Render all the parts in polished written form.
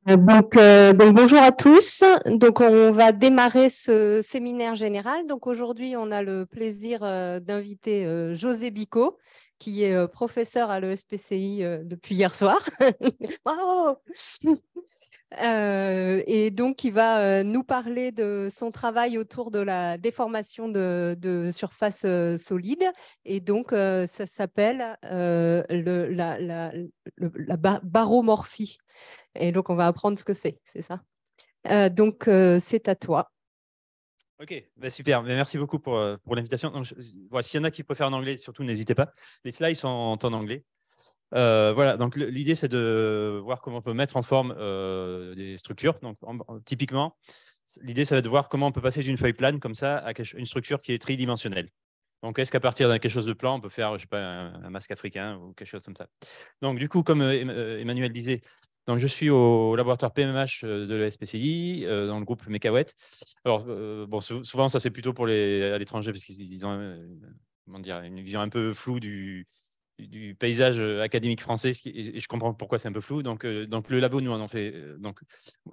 Donc, bonjour à tous. Donc, on va démarrer ce séminaire général. Donc, aujourd'hui, on a le plaisir d'inviter José Bicot, qui est professeur à l'ESPCI depuis hier soir. Bravo. Et donc, il va nous parler de son travail autour de la déformation de surface solide. Et donc, ça s'appelle la baromorphie. Et donc, on va apprendre ce que c'est ça. Donc, c'est à toi. Ok, bah super. Mais merci beaucoup pour l'invitation. Voilà, s'il y en a qui préfèrent en anglais, surtout n'hésitez pas. Les slides sont en anglais. Voilà, donc l'idée c'est de voir comment on peut mettre en forme des structures. Donc, typiquement, l'idée ça va être de voir comment on peut passer d'une feuille plane comme ça à une structure qui est tridimensionnelle. Donc, est-ce qu'à partir de quelque chose de plan, on peut faire, je sais pas, un masque africain ou quelque chose comme ça. Donc, du coup, comme Emmanuel disait, donc je suis au laboratoire PMH de la SPCI, dans le groupe Mekawet. Alors, bon, souvent, ça c'est plutôt pour à l'étranger parce qu'ils ont comment dire, une vision un peu floue du paysage académique français, et je comprends pourquoi c'est un peu flou. Donc le labo, nous, on en fait.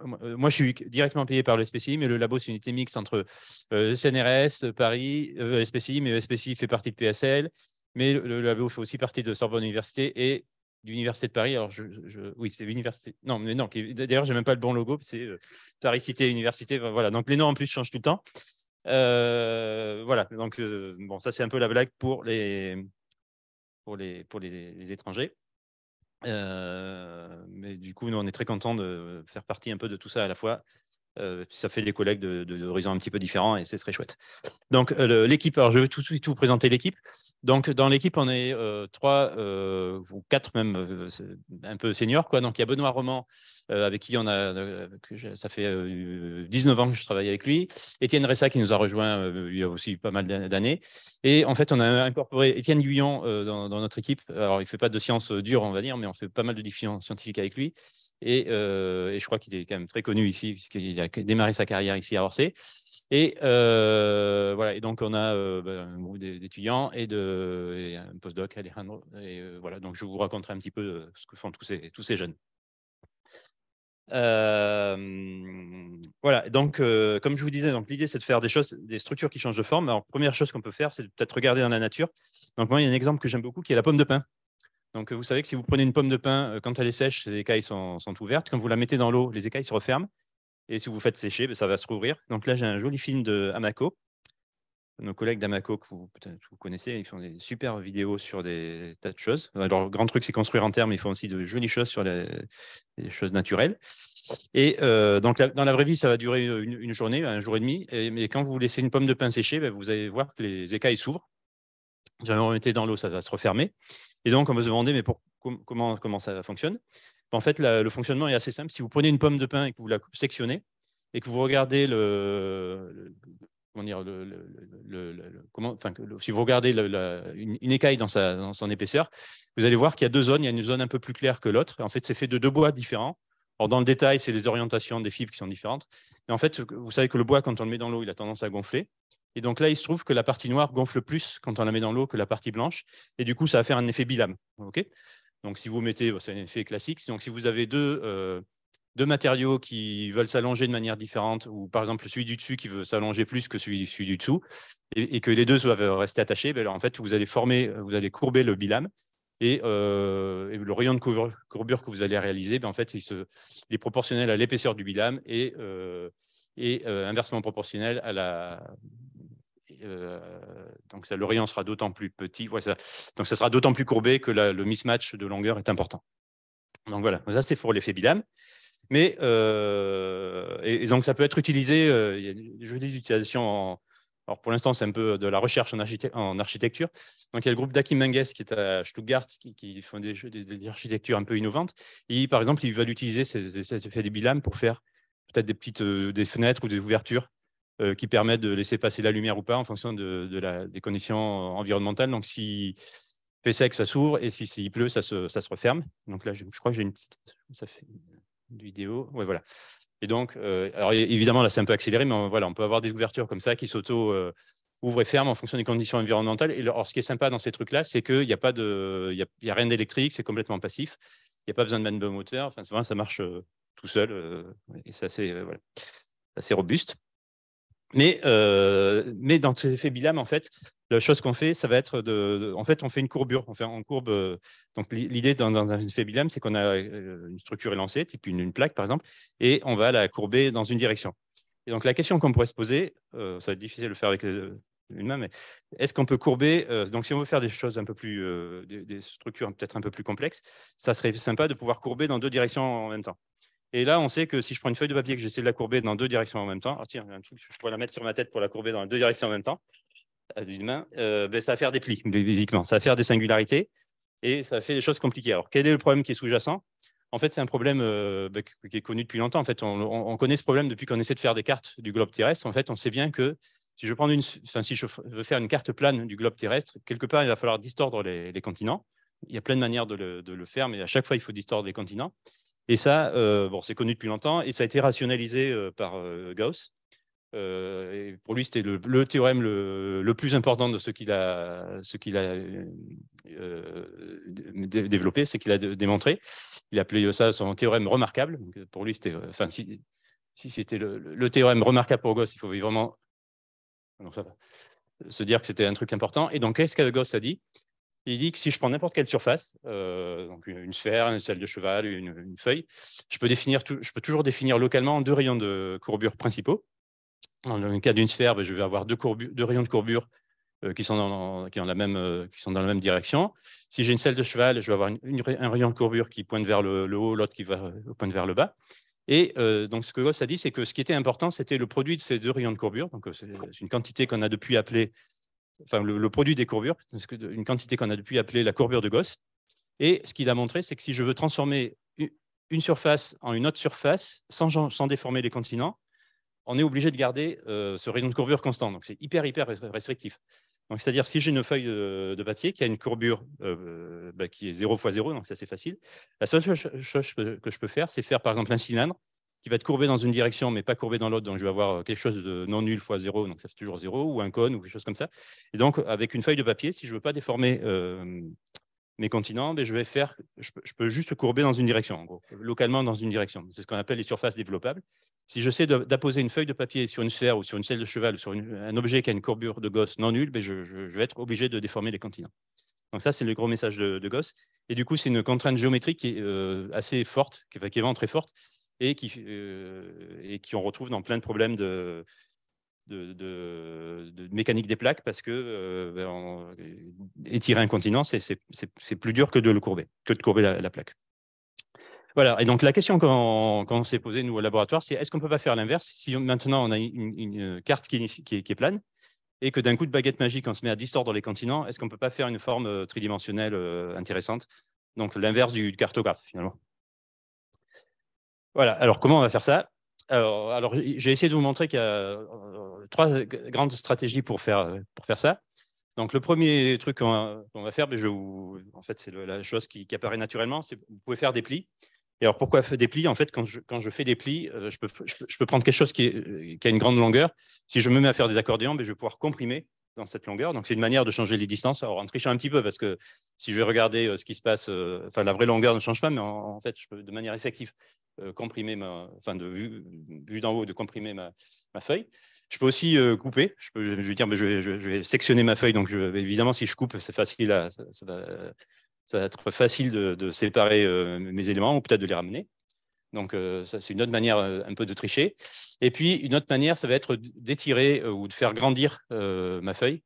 Moi, je suis directement payé par le SPCI, mais le labo, c'est une unité mixte entre le CNRS, Paris, SPCI, mais le SPCI fait partie de PSL, mais le labo fait aussi partie de Sorbonne Université et de l'Université de Paris. Alors, oui, c'est l'université. Non, mais non, d'ailleurs, je n'ai même pas le bon logo, c'est Paris Cité Université. Voilà, donc les noms en plus changent tout le temps. Voilà, donc bon, ça, c'est un peu la blague pour les étrangers. Mais du coup, nous, on est très content de faire partie un peu de tout ça à la fois. Ça fait des collègues d'horizons un petit peu différents et c'est très chouette. Donc, l'équipe, alors je vais tout de suite vous présenter l'équipe. Donc, dans l'équipe, on est 3 ou 4 même, un peu seniors, quoi. Donc, il y a Benoît Roman, avec qui ça fait 19 ans que je travaille avec lui. Étienne Ressa, qui nous a rejoint il y a aussi pas mal d'années. Et en fait, on a incorporé Étienne Guyon dans notre équipe. Alors, il ne fait pas de sciences dures, on va dire, mais on fait pas mal de diffusions scientifiques avec lui. Et je crois qu'il est quand même très connu ici, puisqu'il a démarré sa carrière ici à Orsay. Et voilà, et donc on a un groupe d'étudiants et un postdoc, Alejandro. Et voilà, donc je vous raconterai un petit peu ce que font tous ces jeunes. Voilà, donc comme je vous disais, l'idée c'est de faire des structures qui changent de forme. Alors, première chose qu'on peut faire, c'est peut-être regarder dans la nature. Donc moi, il y a un exemple que j'aime beaucoup qui est la pomme de pin. Donc vous savez que si vous prenez une pomme de pin, quand elle est sèche, les écailles sont ouvertes. Quand vous la mettez dans l'eau, les écailles se referment. Et si vous faites sécher, ça va se rouvrir. Donc là, j'ai un joli film de Hamaco. Nos collègues d'Hamaco, que peut-être vous connaissez, ils font des super vidéos sur des tas de choses. Alors, le grand truc, c'est construire en terre, mais ils font aussi de jolies choses sur des choses naturelles. Et donc, dans la vraie vie, ça va durer une journée, un jour et demi. Mais quand vous laissez une pomme de pin sécher, vous allez voir que les écailles s'ouvrent. Jamais on mettait dans l'eau, ça va se refermer. Et donc, on va se demander, mais comment ça fonctionne? En fait, le fonctionnement est assez simple. Si vous prenez une pomme de pin et que vous la sectionnez et que vous regardez si vous regardez une écaille dans son épaisseur, vous allez voir qu'il y a deux zones. Il y a une zone un peu plus claire que l'autre. En fait, c'est fait de deux bois différents. Alors, dans le détail, c'est les orientations des fibres qui sont différentes. Et en fait, vous savez que le bois, quand on le met dans l'eau, il a tendance à gonfler. Et donc là, il se trouve que la partie noire gonfle plus quand on la met dans l'eau que la partie blanche. Et du coup, ça va faire un effet bilame. Okay, donc, si vous mettez, c'est un effet classique. Donc, si vous avez deux matériaux qui veulent s'allonger de manière différente, ou par exemple celui du dessus qui veut s'allonger plus que celui du dessous, et que les deux doivent rester attachés, ben alors, en fait, vous allez courber le bilame. Et le rayon de courbure que vous allez réaliser, ben en fait, il est proportionnel à l'épaisseur du bilame et inversement proportionnel à donc le rayon sera d'autant plus petit. Ouais, donc ça sera d'autant plus courbé que le mismatch de longueur est important. Donc voilà, ça c'est pour l'effet bilame. Mais et donc ça peut être utilisé. Il y a des jolies utilisations. Alors pour l'instant, c'est un peu de la recherche en architecture. Donc il y a le groupe d'Akim Menges qui est à Stuttgart, qui font des architectures un peu innovantes. Et par exemple, ils veulent utiliser cet effet de bilame pour faire peut-être des fenêtres ou des ouvertures qui permettent de laisser passer la lumière ou pas en fonction des conditions environnementales. Donc si fait sec, ça s'ouvre, et s'il pleut, ça se referme. Donc là, je crois que j'ai ça fait une vidéo. Ouais, voilà. Et donc, alors évidemment, là, c'est un peu accéléré, mais voilà, on peut avoir des ouvertures comme ça qui ouvre et ferme en fonction des conditions environnementales. Et alors, ce qui est sympa dans ces trucs-là, c'est qu'il n'y a pas de, il y a rien d'électrique, c'est complètement passif. Il n'y a pas besoin de mettre de moteur. Enfin, ça marche tout seul et c'est voilà, assez robuste. Mais dans ces effets Bilham, en fait, la chose qu'on fait, ça va être en fait, on fait une courbure. On courbe. Donc, l'idée dans un effet Bilham, c'est qu'on a une structure élancée, type une plaque, par exemple, et on va la courber dans une direction. Et donc, la question qu'on pourrait se poser, ça va être difficile de le faire avec une main, mais est-ce qu'on peut courber donc, si on veut faire des choses un peu plus, des structures peut-être un peu plus complexes, ça serait sympa de pouvoir courber dans deux directions en même temps. Et là, on sait que si je prends une feuille de papier et que j'essaie de la courber dans deux directions en même temps, tiens, il y a un truc, je pourrais la mettre sur ma tête pour la courber dans deux directions en même temps, d'une main, ben, ça va faire des plis, basiquement. Ça va faire des singularités et ça fait des choses compliquées. Alors, quel est le problème qui est sous-jacent? En fait, c'est un problème qui est connu depuis longtemps. En fait, on connaît ce problème depuis qu'on essaie de faire des cartes du globe terrestre. En fait, on sait bien que si je veux faire une carte plane du globe terrestre, quelque part, il va falloir distordre les continents. Il y a plein de manières de le faire, mais à chaque fois, il faut distordre les continents. Et ça, bon, c'est connu depuis longtemps et ça a été rationalisé par Gauss. Et pour lui, c'était le théorème le plus important de ce qu'il a développé, c'est qu'il a démontré. Il appelait ça son théorème remarquable. Donc, pour lui, c'était, enfin, si c'était le théorème remarquable pour Gauss, il faut vraiment se dire que c'était un truc important. Et donc, qu'est-ce que Gauss a dit? Il dit que si je prends n'importe quelle surface, donc une sphère, une selle de cheval, une feuille, je peux toujours définir localement deux rayons de courbure principaux. Dans le cas d'une sphère, ben, je vais avoir deux rayons de courbure qui sont dans la même direction. Si j'ai une selle de cheval, je vais avoir un rayon de courbure qui pointe vers le haut, l'autre qui pointe vers le bas. Et donc, ce que Gauss a dit, c'est que ce qui était important, c'était le produit de ces deux rayons de courbure. Donc, c'est une quantité qu'on a depuis appelée enfin le produit des courbures, une quantité qu'on a depuis appelée la courbure de Gauss. Et ce qu'il a montré, c'est que si je veux transformer une surface en une autre surface sans déformer les continents, on est obligé de garder ce rayon de courbure constant. Donc, c'est hyper restrictif. Donc, c'est-à-dire, si j'ai une feuille de papier qui a une courbure qui est 0 fois 0, donc ça, c'est facile, la seule chose que je peux faire, c'est faire, par exemple, un cylindre qui va être courbé dans une direction, mais pas courbé dans l'autre. Donc, je vais avoir quelque chose de non nul fois 0, donc ça fait toujours 0, ou un cône, ou quelque chose comme ça. Et donc, avec une feuille de papier, si je ne veux pas déformer mes continents, je peux juste courber dans une direction, en gros, localement dans une direction. C'est ce qu'on appelle les surfaces développables. Si je sais d'apposer une feuille de papier sur une sphère ou sur une selle de cheval ou sur un objet qui a une courbure de Gauss non nulle, je vais être obligé de déformer les continents. Donc ça, c'est le gros message de Gauss. Et du coup, c'est une contrainte géométrique qui est assez forte, qui est vraiment très forte, et qui on retrouve dans plein de problèmes de mécanique des plaques, parce que étirer un continent, c'est plus dur que de le courber, que de courber la plaque. Voilà, et donc la question qu'on s'est posée, nous, au laboratoire, c'est est-ce qu'on ne peut pas faire l'inverse? Si maintenant on a une carte qui est plane, et que d'un coup de baguette magique, on se met à distordre les continents, est-ce qu'on ne peut pas faire une forme tridimensionnelle intéressante? Donc l'inverse du cartographe, finalement. Voilà, alors comment on va faire ça? Alors j'ai essayé de vous montrer qu'il y a trois grandes stratégies pour faire ça. Donc le premier truc qu'on va faire, en fait, c'est la chose qui apparaît naturellement, c'est vous pouvez faire des plis. Et alors pourquoi des plis? En fait, quand je fais des plis, je peux prendre quelque chose qui a une grande longueur. Si je me mets à faire des accordéons, je vais pouvoir comprimer dans cette longueur. Donc c'est une manière de changer les distances. Alors en trichant un petit peu, parce que si je vais regarder ce qui se passe, enfin la vraie longueur ne change pas, mais en fait, je peux de manière effective comprimer de vue d'en haut, de comprimer ma feuille. Je peux aussi couper. Je vais dire, je vais sectionner ma feuille. Donc évidemment, si je coupe, c'est facile, ça va être facile de séparer mes éléments ou peut-être de les ramener. Donc, ça, c'est une autre manière un peu de tricher. Et puis, une autre manière, ça va être d'étirer ou de faire grandir ma feuille.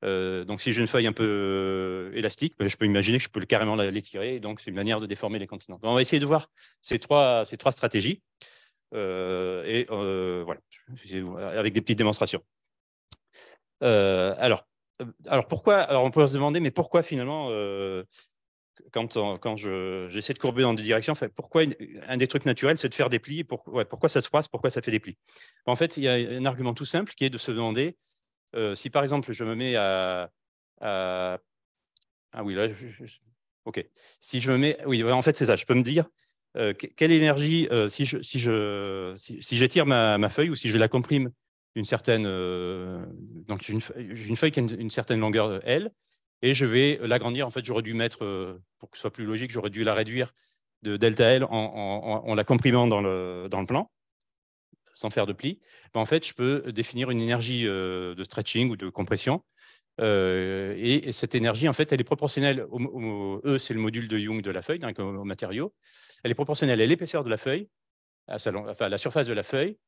Donc, si j'ai une feuille un peu élastique, je peux imaginer que je peux carrément l'étirer. Donc, c'est une manière de déformer les continents. Donc, on va essayer de voir ces trois stratégies. Voilà, avec des petites démonstrations. Alors pourquoi? Alors, on peut se demander, mais pourquoi finalement quand j'essaie de courber dans des directions, pourquoi un des trucs naturels, c'est de faire des plis? Pourquoi ça se froisse? Pourquoi ça fait des plis? En fait, il y a un argument tout simple qui est de se demander si, par exemple, je me mets ah oui, là, OK. Si je me mets... Oui, en fait, c'est ça. Je peux me dire quelle énergie, si j'étire ma feuille ou si je la comprime d'une certaine… donc, j'ai une feuille qui a une certaine longueur L, et je vais l'agrandir. En fait, j'aurais dû mettre, pour que ce soit plus logique, j'aurais dû la réduire de delta L en la comprimant dans le plan, sans faire de pli. Ben, en fait, je peux définir une énergie de stretching ou de compression. Et cette énergie, en fait, elle est proportionnelle E, c'est le module de Young de la feuille, donc au matériau. Elle est proportionnelle à l'épaisseur de la feuille, à la surface de la feuille,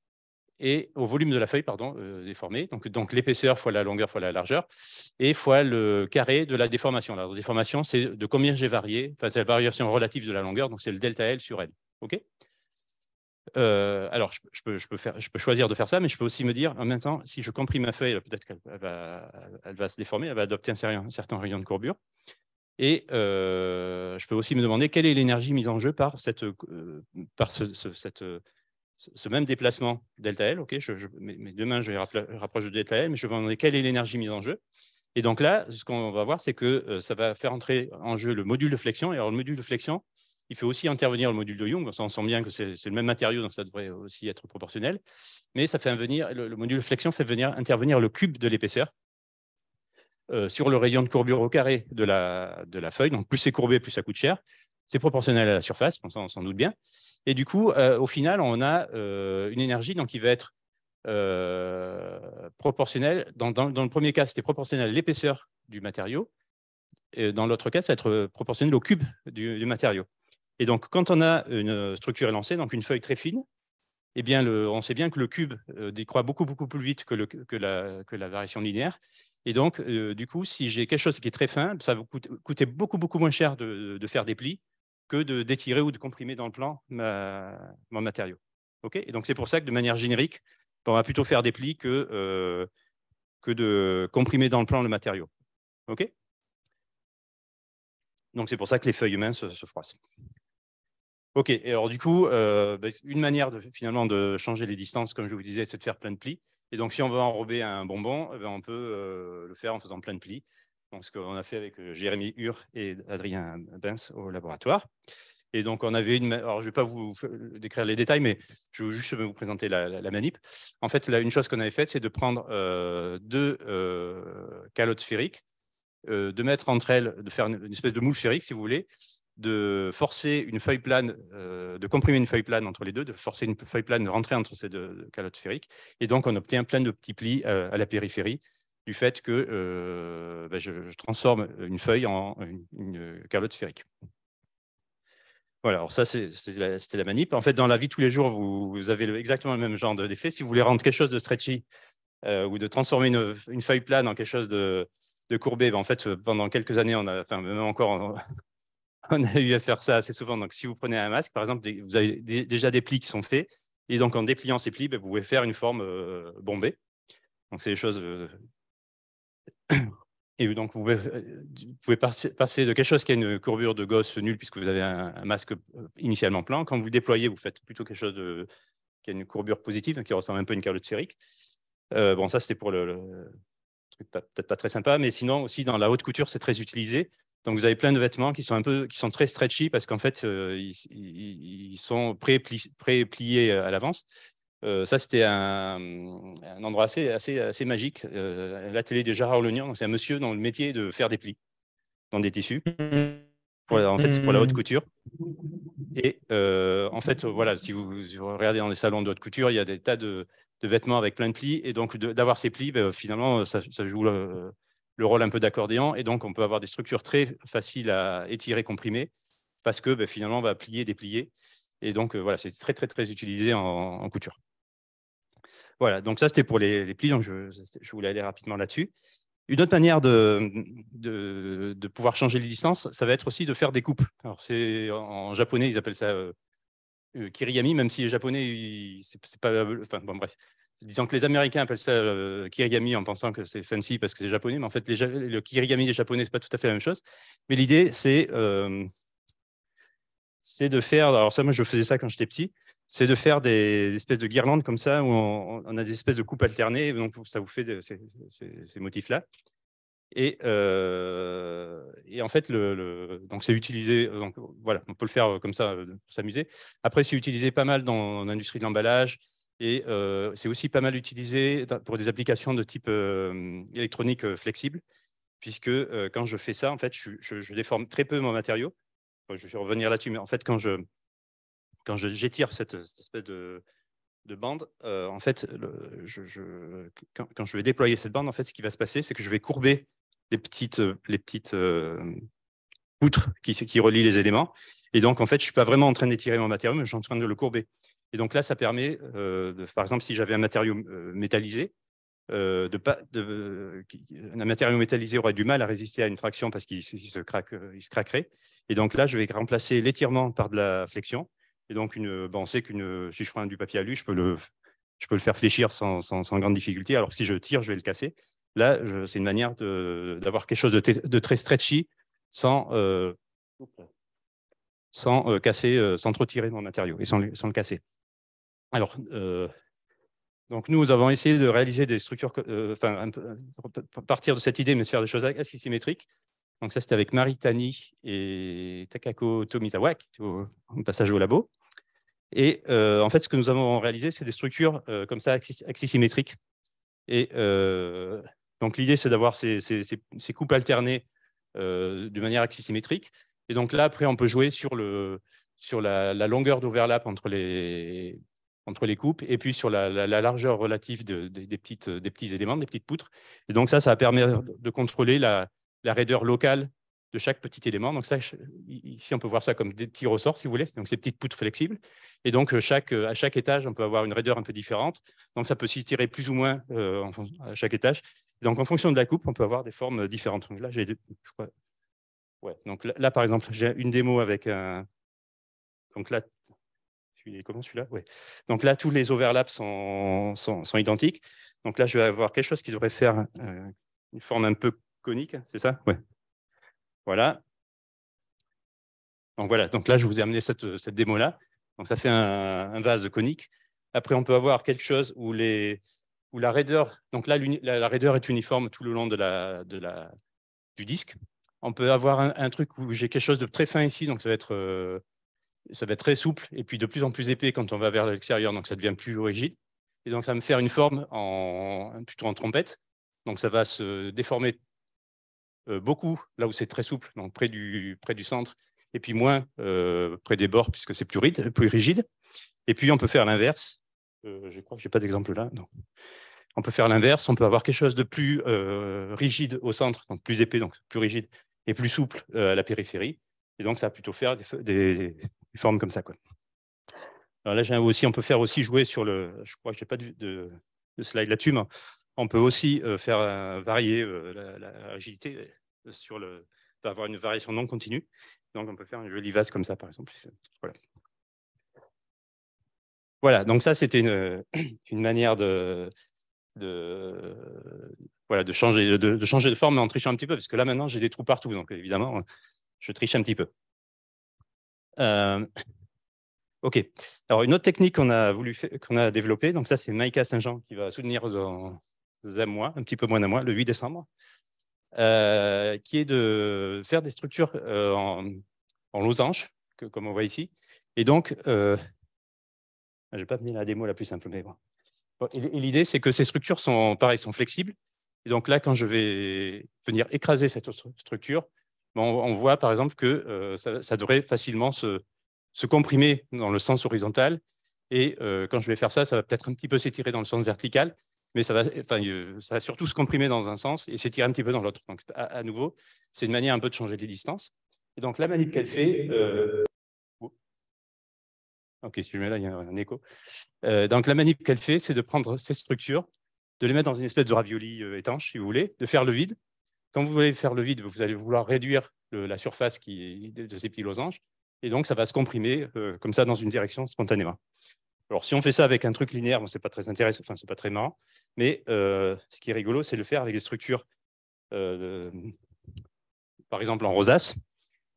et au volume de la feuille, pardon, déformée. Donc l'épaisseur fois la longueur fois la largeur, et fois le carré de la déformation. La déformation, c'est de combien j'ai varié, enfin, c'est la variation relative de la longueur, donc c'est le delta L sur L. OK. Alors, je peux choisir de faire ça, mais je peux aussi me dire, en même temps, si je comprime ma feuille, peut-être qu'elle va se déformer, elle va adopter un certain rayon de courbure. Et je peux aussi me demander quelle est l'énergie mise en jeu par ce même déplacement delta L. Okay, mes deux mains, je les rapproche de delta L, mais je vais me demander quelle est l'énergie mise en jeu. Et donc là, ce qu'on va voir, c'est que ça va faire entrer en jeu le module de flexion. Et alors, le module de flexion, il fait aussi intervenir le module de Young. On sent bien que c'est le même matériau, donc ça devrait aussi être proportionnel. Mais ça fait le module de flexion fait intervenir le cube de l'épaisseur sur le rayon de courbure au carré de la feuille. Donc, plus c'est courbé, plus ça coûte cher. C'est proportionnel à la surface, on s'en doute bien. Et du coup, au final, on a une énergie donc, qui va être proportionnelle. Dans le premier cas, c'était proportionnel à l'épaisseur du matériau. Et dans l'autre cas, ça va être proportionnel au cube du matériau. Et donc, quand on a une structure élancée, donc une feuille très fine, eh bien, on sait bien que le cube décroît beaucoup plus vite que la variation linéaire. Et donc, du coup, si j'ai quelque chose qui est très fin, ça va coûter beaucoup moins cher de faire des plis que d'étirer ou de comprimer dans le plan mon matériau. Okay, et donc, c'est pour ça que de manière générique, on va plutôt faire des plis que de comprimer dans le plan le matériau. Okay, donc, c'est pour ça que les feuilles minces se froissent. OK, et alors du coup, une manière finalement de changer les distances, comme je vous disais, c'est de faire plein de plis. Et donc, si on veut enrober un bonbon, on peut le faire en faisant plein de plis. Donc, ce qu'on a fait avec Jérémy Hur et Adrien Bens au laboratoire. Et donc, on avait alors, je ne vais pas vous décrire les détails, mais je vais juste vous présenter la manip. En fait, là, une chose qu'on avait faite, c'est de prendre deux calottes sphériques, de mettre entre elles, de faire une espèce de moule sphérique, si vous voulez, de forcer une feuille plane, de comprimer une feuille plane entre les deux, de forcer une feuille plane de rentrer entre ces deux calottes sphériques. Et donc, on obtient plein de petits plis à la périphérie du fait que je transforme une feuille en une calotte sphérique. Voilà, alors ça, c'était la manip. En fait, dans la vie de tous les jours, vous avez exactement le même genre d'effet. Si vous voulez rendre quelque chose de stretchy ou de transformer une feuille plane en quelque chose de courbé, en fait, pendant quelques années, même encore… On a eu à faire ça assez souvent. Donc, si vous prenez un masque, par exemple, vous avez déjà des plis qui sont faits. Et donc, en dépliant ces plis, vous pouvez faire une forme bombée. Donc, c'est des choses… Et donc, vous pouvez passer de quelque chose qui a une courbure de Gauss nulle, puisque vous avez un masque initialement plan. Quand vous déployez, vous faites plutôt quelque chose qui a une courbure positive, qui ressemble un peu à une calotte sphérique. Bon, ça, c'était pour le truc peut-être pas très sympa. Mais sinon, aussi, dans la haute couture, c'est très utilisé. Donc, vous avez plein de vêtements qui sont très stretchy parce qu'en fait, ils sont pré-pliés à l'avance. Ça, c'était un endroit assez magique. L'atelier de Gérard Lognan, c'est un monsieur dans le métier de faire des plis dans des tissus. En fait, c'est pour la haute couture. Et en fait, voilà, si vous regardez dans les salons de haute couture, il y a des tas de vêtements avec plein de plis. Et donc, d'avoir ces plis, finalement, ça joue le rôle un peu d'accordéon. Et donc, on peut avoir des structures très faciles à étirer, comprimer, parce que finalement, on va plier, déplier. Et donc, voilà, c'est très utilisé en couture. Voilà, donc ça, c'était pour les plis. Donc, je voulais aller rapidement là-dessus. Une autre manière de pouvoir changer les distances, ça va être aussi de faire des coupes. Alors, en japonais, ils appellent ça kirigami, même si les japonais, c'est pas… Enfin, bon, bref. Disons que les Américains appellent ça kirigami en pensant que c'est fancy parce que c'est japonais, mais en fait, le kirigami des japonais, c'est pas tout à fait la même chose. Mais l'idée, c'est de faire… Alors ça, moi, je faisais ça quand j'étais petit. C'est de faire des espèces de guirlandes comme ça, où on a des espèces de coupes alternées. Donc, ça vous fait ces motifs-là. Et en fait, donc c'est utilisé, donc voilà, on peut le faire comme ça pour s'amuser. Après, c'est utilisé pas mal dans l'industrie de l'emballage, Et c'est aussi pas mal utilisé pour des applications de type électronique flexible, puisque quand je fais ça, en fait, je déforme très peu mon matériau. Enfin, je vais revenir là-dessus, mais en fait, quand j'étire cette espèce de bande, en fait, quand je vais déployer cette bande, en fait, ce qui va se passer, c'est que je vais courber les petites poutres qui relient les éléments. Et donc, en fait, je ne suis pas vraiment en train d'étirer mon matériau, mais je suis en train de le courber. Et donc là, ça permet, par exemple, si j'avais un matériau métallisé, un matériau métallisé aurait du mal à résister à une traction parce qu'il se craquerait. Et donc là, je vais remplacer l'étirement par de la flexion. Et donc, on sait si je prends du papier alu, je peux le faire fléchir sans grande difficulté. Alors, si je tire, je vais le casser. Là, c'est une manière d'avoir quelque chose de très stretchy sans casser, sans trop tirer mon matériau et sans le casser. Alors, donc nous avons essayé de réaliser des structures, partir de cette idée, mais de faire des choses assez symétriques. Donc ça, c'était avec Mari Tani et Takako Tomizawa, qui était au passage au labo. Et en fait, ce que nous avons réalisé, c'est des structures comme ça, axisymétriques. Et donc l'idée, c'est d'avoir ces coupes alternées de manière axisymétrique. Et donc là, après, on peut jouer sur la longueur d'overlap entre les coupes et puis sur la largeur relative des petits éléments, des petites poutres. Et donc ça va permettre de contrôler la raideur locale de chaque petit élément. Donc ça, ici, on peut voir ça comme des petits ressorts, si vous voulez. Donc ces petites poutres flexibles. Et donc à chaque étage, on peut avoir une raideur un peu différente. Donc ça peut s'y tirer plus ou moins à chaque étage. Et donc en fonction de la coupe, on peut avoir des formes différentes. Donc là, donc là, par exemple, j'ai une démo avec un. Donc là, comment celui-là? Ouais. Donc là, tous les overlaps sont identiques. Donc là, je vais avoir quelque chose qui devrait faire une forme un peu conique, c'est ça? Ouais. Voilà. Donc voilà. Donc là, je vous ai amené cette démo-là. Donc ça fait un vase conique. Après, on peut avoir quelque chose où la raideur. Donc là, la raideur est uniforme tout le long du disque. On peut avoir un truc où j'ai quelque chose de très fin ici. Donc ça va être très souple et puis de plus en plus épais quand on va vers l'extérieur, donc ça devient plus rigide. Et donc ça va me faire une forme plutôt en trompette. Donc ça va se déformer beaucoup là où c'est très souple, donc près du centre, et puis moins près des bords puisque c'est plus rigide. Et puis on peut faire l'inverse. Je crois que je n'ai pas d'exemple là. Non. On peut faire l'inverse. On peut avoir quelque chose de plus rigide au centre, donc plus épais, donc plus rigide, et plus souple à la périphérie. Et donc ça va plutôt faire des formes comme ça, quoi. Alors là, on peut faire aussi jouer sur je crois que je n'ai pas de slide là-dessus, mais on peut aussi faire varier la rigidité avoir une variation non continue. Donc on peut faire un joli vase comme ça, par exemple. Voilà, donc ça, c'était une manière de changer de forme, mais en trichant un petit peu, parce que là, maintenant, j'ai des trous partout, donc évidemment, je triche un petit peu. OK. Alors, une autre technique qu'on a développée, donc ça, c'est Maïka Saint-Jean qui va soutenir dans un mois, un petit peu moins d'un mois, le 8 décembre, qui est de faire des structures en losange, comme on voit ici. Et donc, je ne vais pas venir la démo la plus simple, mais bon. Et l'idée, c'est que ces structures sont flexibles. Et donc là, quand je vais venir écraser cette structure, on voit par exemple que ça devrait facilement se comprimer dans le sens horizontal. Et quand je vais faire ça, ça va peut-être un petit peu s'étirer dans le sens vertical, mais ça va surtout se comprimer dans un sens et s'étirer un petit peu dans l'autre. Donc, à nouveau, c'est une manière un peu de changer les distances. Et donc, la manip qu'elle fait... Ok, si je mets là, il y a un écho. Donc, la manip qu'elle fait, c'est de prendre ces structures, de les mettre dans une espèce de ravioli étanche, si vous voulez, de faire le vide. Quand vous voulez faire le vide, vous allez vouloir réduire la surface de ces petits losanges. Et donc, ça va se comprimer comme ça dans une direction spontanément. Alors, si on fait ça avec un truc linéaire, bon, ce n'est pas très intéressant, enfin, ce n'est pas très marrant. Mais ce qui est rigolo, c'est de le faire avec des structures, par exemple, en rosace.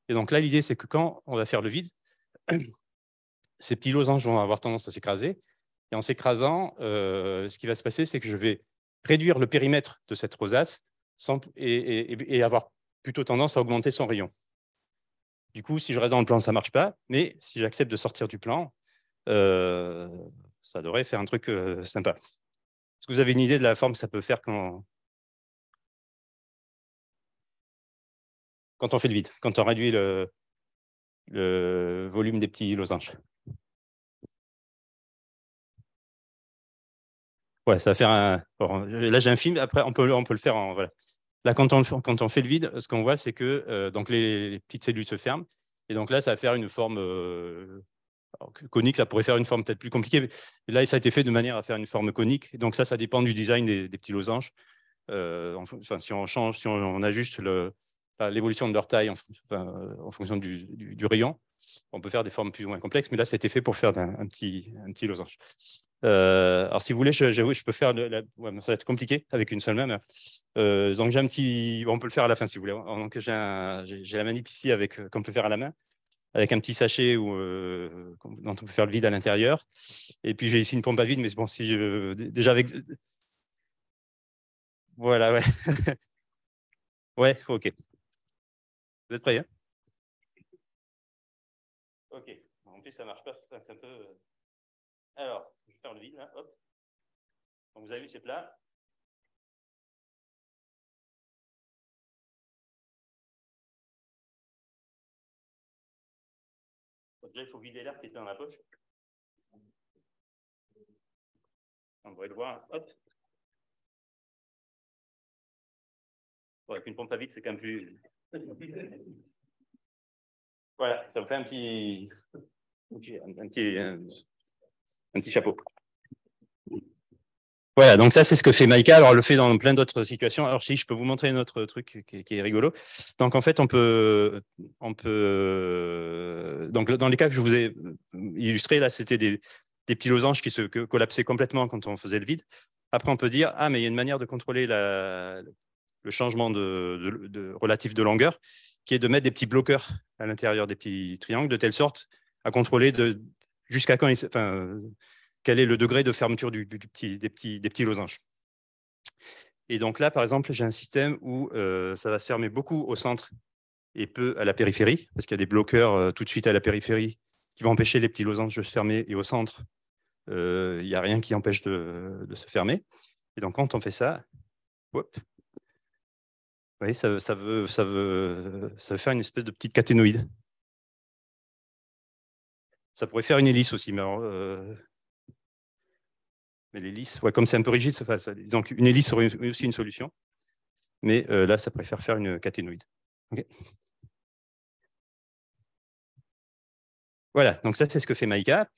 Et donc là, l'idée, c'est que quand on va faire le vide, ces petits losanges vont avoir tendance à s'écraser. Et en s'écrasant, ce qui va se passer, c'est que je vais réduire le périmètre de cette rosace et avoir plutôt tendance à augmenter son rayon. Du coup, si je reste dans le plan, ça ne marche pas. Mais si j'accepte de sortir du plan, ça devrait faire un truc sympa. Est-ce que vous avez une idée de la forme que ça peut faire quand on fait le vide, quand on réduit le volume des petits losanges? Ouais, ça va faire un. Bon, là, j'ai un film. Après, on peut le faire en. Voilà. Là, quand on fait le vide, ce qu'on voit, c'est que donc les petites cellules se ferment. Et donc là, ça va faire une forme conique. Ça pourrait faire une forme peut-être plus compliquée. Mais là, ça a été fait de manière à faire une forme conique. Donc ça dépend du design des petits losanges. Enfin, si on change, si on ajuste l'évolution de leur taille en fonction du rayon, on peut faire des formes plus ou moins complexes, mais là, c'était fait pour faire un petit losange. Alors, si vous voulez, je peux faire, ouais, ça va être compliqué avec une seule main. Donc, j'ai un petit, on peut le faire à la fin si vous voulez. Donc, j'ai la manip ici qu'on peut faire à la main, avec un petit sachet dont on peut faire le vide à l'intérieur. Et puis, j'ai ici une pompe à vide, mais bon, déjà avec. Voilà, ouais. Ouais, ok. Vous êtes prêts, hein? Ok. En plus, ça marche pas. C'est un peu. Alors, je vais faire le vide, là. Hop. Donc, vous avez vu, c'est plat. Donc, déjà, il faut vider l'air qui est dans la poche. On pourrait le voir. Hop. Bon, avec une pompe à vide, c'est quand même plus. Voilà, ça vous fait un petit chapeau. Voilà, donc ça, c'est ce que fait Maïka. Alors, elle le fait dans plein d'autres situations. Alors, si je peux vous montrer un autre truc qui est rigolo. Donc, en fait, on peut donc, dans les cas que je vous ai illustrés, là, c'était des petits losanges qui se collapsaient complètement quand on faisait le vide. Après, on peut dire, ah, mais il y a une manière de contrôler le changement relatif de longueur, qui est de mettre des petits bloqueurs à l'intérieur des petits triangles, de telle sorte à contrôler jusqu'à quand quel est le degré de fermeture des petits losanges. Et donc là, par exemple, j'ai un système où ça va se fermer beaucoup au centre et peu à la périphérie, parce qu'il y a des bloqueurs tout de suite à la périphérie qui vont empêcher les petits losanges de se fermer, et au centre, il n'y a rien qui empêche de se fermer. Et donc, quand on fait ça, hop, vous voyez, ça veut faire une espèce de petite caténoïde. Ça pourrait faire une hélice aussi, mais l'hélice, ouais, comme c'est un peu rigide, donc une hélice serait aussi une solution. Mais là, ça préfère faire une caténoïde. Okay. Voilà, donc ça, c'est ce que fait Maïka.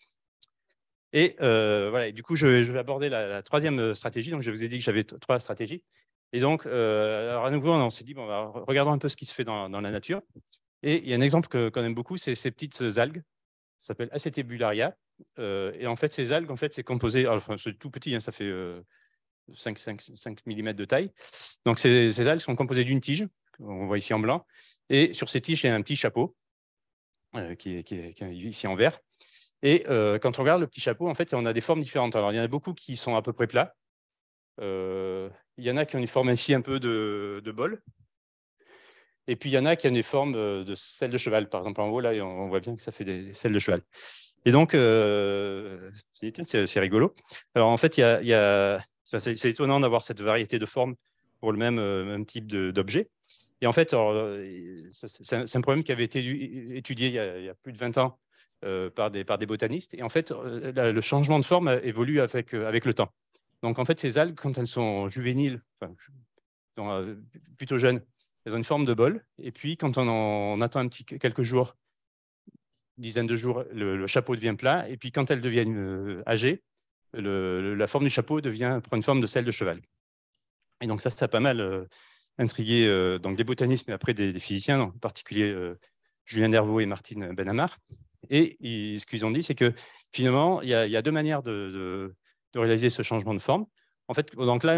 Et voilà, et du coup, je vais aborder la troisième stratégie. Donc, je vous ai dit que j'avais 3 stratégies. Et donc, alors à nouveau, on s'est dit, bon, regardons un peu ce qui se fait dans la nature. Et il y a un exemple qu'on aime beaucoup, c'est ces petites algues. Ça s'appelle Acetobularia. Et en fait, ces algues, en fait, c'est composé, enfin, c'est tout petit, hein, ça fait 5 mm de taille. Donc, ces algues sont composées d'une tige, on voit ici en blanc. Et sur ces tiges, il y a un petit chapeau qui est ici en vert. Et quand on regarde le petit chapeau, en fait, on a des formes différentes. Alors, il y en a beaucoup qui sont à peu près plats. Il y en a qui ont une forme ici un peu de bol. Et puis, il y en a qui ont des formes de selles de cheval. Par exemple, en haut, là, on voit bien que ça fait des selles de cheval. Et donc, c'est rigolo. Alors, en fait, c'est étonnant d'avoir cette variété de formes pour le même type d'objet. Et en fait, c'est un problème qui avait été étudié il y a plus de 20 ans par des botanistes. Et en fait, le changement de forme évolue avec le temps. Donc, en fait, ces algues, quand elles sont juvéniles, enfin, sont plutôt jeunes, elles ont une forme de bol. Et puis, quand on attend quelques jours, dizaines de jours, le chapeau devient plat. Et puis, quand elles deviennent âgées, la forme du chapeau prend une forme de selle de cheval. Et donc, ça a pas mal intrigué donc des botanistes, mais après des physiciens, en particulier Julien Dervaux et Martine Benhamar. Et ce qu'ils ont dit, c'est que finalement, il y a 2 manières de réaliser ce changement de forme. En fait, donc là,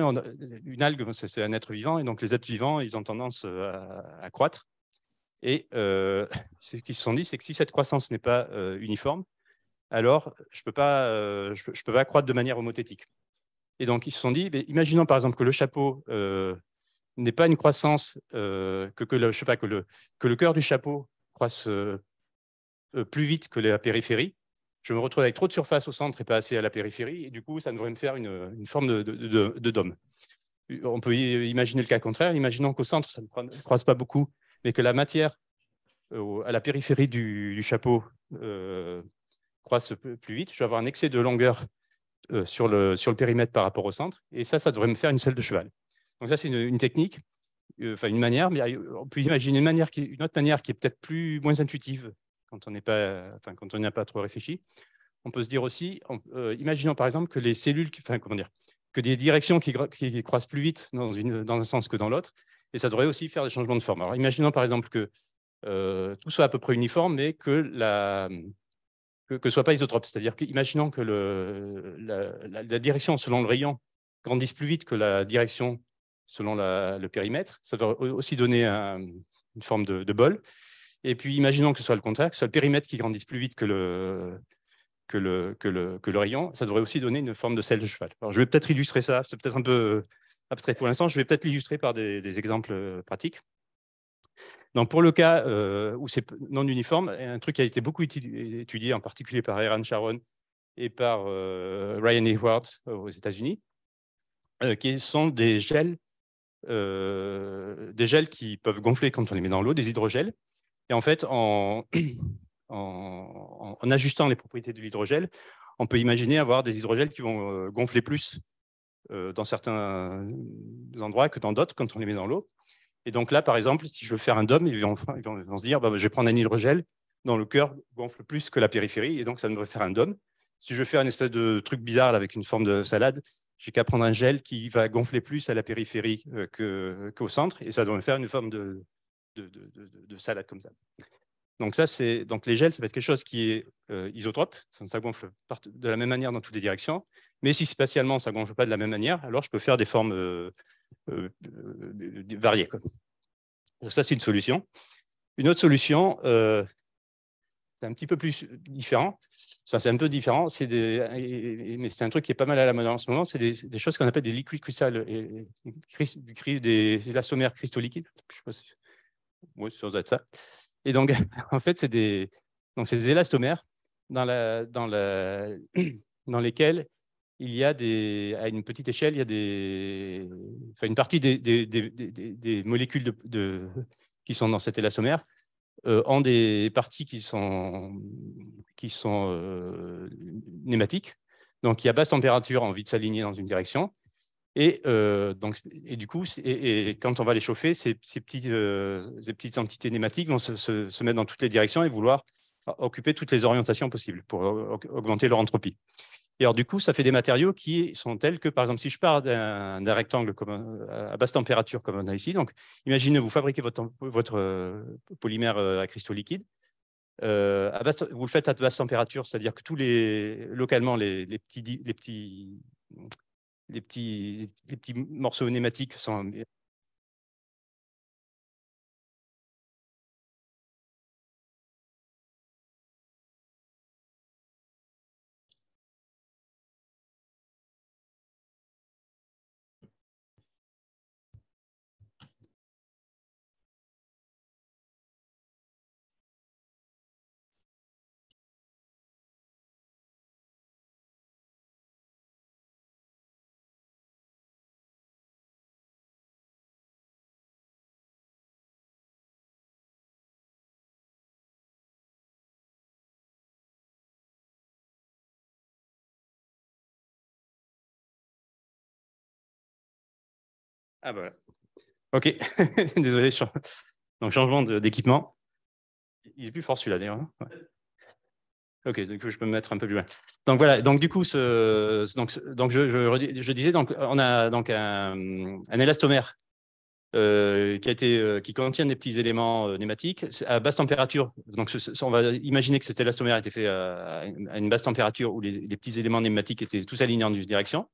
une algue, c'est un être vivant, et donc les êtres vivants, ils ont tendance à croître. Et ce qu'ils se sont dit, c'est que si cette croissance n'est pas uniforme, alors je ne peux pas croître de manière homothétique. Et donc, ils se sont dit, imaginons par exemple que le chapeau n'est pas une croissance, que le cœur du chapeau croisse plus vite que la périphérie. je me retrouve avec trop de surface au centre et pas assez à la périphérie, et du coup, ça devrait me faire une forme de dôme. On peut imaginer le cas contraire. Imaginons qu'au centre, ça ne croise pas beaucoup, mais que la matière à la périphérie du chapeau croise plus vite. Je vais avoir un excès de longueur sur le périmètre par rapport au centre, et ça devrait me faire une selle de cheval. Donc ça, c'est une technique, enfin une manière, mais on peut imaginer une autre manière qui est peut-être moins intuitive quand on n'a pas trop réfléchi. On peut se dire aussi, imaginons par exemple que les cellules, que des directions qui croisent plus vite dans un sens que dans l'autre, et ça devrait aussi faire des changements de forme. Alors imaginons par exemple que tout soit à peu près uniforme, mais que ce soit pas isotrope. C'est-à-dire qu'imaginons que la direction selon le rayon grandisse plus vite que la direction selon le périmètre. Ça doit aussi donner une forme de bol. Et puis, imaginons que ce soit le contraire, que ce soit le périmètre qui grandisse plus vite que le rayon. Ça devrait aussi donner une forme de selle de cheval. Alors, je vais peut-être illustrer ça. C'est peut-être un peu abstrait pour l'instant. Je vais peut-être l'illustrer par des exemples pratiques. Donc, pour le cas où c'est non uniforme, un truc qui a été beaucoup étudié, en particulier par Eran Sharon et par Ryan Hayward aux États-Unis, qui sont des gels qui peuvent gonfler quand on les met dans l'eau, des hydrogels. Et en fait, en ajustant les propriétés de l'hydrogel, on peut imaginer avoir des hydrogels qui vont gonfler plus dans certains endroits que dans d'autres quand on les met dans l'eau. Et donc là, par exemple, si je veux faire un dôme, ils vont se dire, je vais prendre un hydrogel dont le cœur gonfle plus que la périphérie, et donc ça devrait faire un dôme. Si je veux faire une espèce de truc bizarre là, avec une forme de salade, j'ai qu'à prendre un gel qui va gonfler plus à la périphérie qu'au centre, et ça devrait faire une forme de salade comme ça. Donc les gels, ça va être quelque chose qui est isotrope, ça gonfle de la même manière dans toutes les directions, mais si spatialement ça ne gonfle pas de la même manière, alors je peux faire des formes variées. Donc ça, c'est une solution. Une autre solution, c'est un petit peu plus différent. Enfin, c'est un peu différent, mais c'est un truc qui est pas mal à la mode en ce moment, c'est des choses qu'on appelle des liquid crystal, des élastomères cristaux liquides. Je sais pas si... Oui, ça doit être ça. Et donc, en fait, c'est des élastomères dans lesquels il y a à une petite échelle, il y a une partie des molécules qui sont dans cet élastomère ont des parties qui sont nématiques. Donc, il y a basse température, envie de s'aligner dans une direction. Et du coup, quand on va les chauffer, ces petites entités nématiques vont se mettre dans toutes les directions et vouloir occuper toutes les orientations possibles pour augmenter leur entropie. Et alors, du coup, ça fait des matériaux qui sont tels que, par exemple, si je pars d'un rectangle à basse température, comme on a ici, donc imaginez, vous fabriquez votre polymère à cristaux liquides. Vous le faites à basse température, c'est-à-dire que localement, les petits morceaux nématiques sont... Ah bah voilà. OK. Désolé. Donc, changement d'équipement. Il est plus fort celui-là d'ailleurs. Ouais. OK, du coup, je peux me mettre un peu plus loin. Donc voilà, donc du coup, je disais, donc, on a donc un élastomère qui contient des petits éléments nématiques à basse température. Donc, on va imaginer que cet élastomère a été fait à une basse température où les petits éléments nématiques étaient tous alignés en une direction.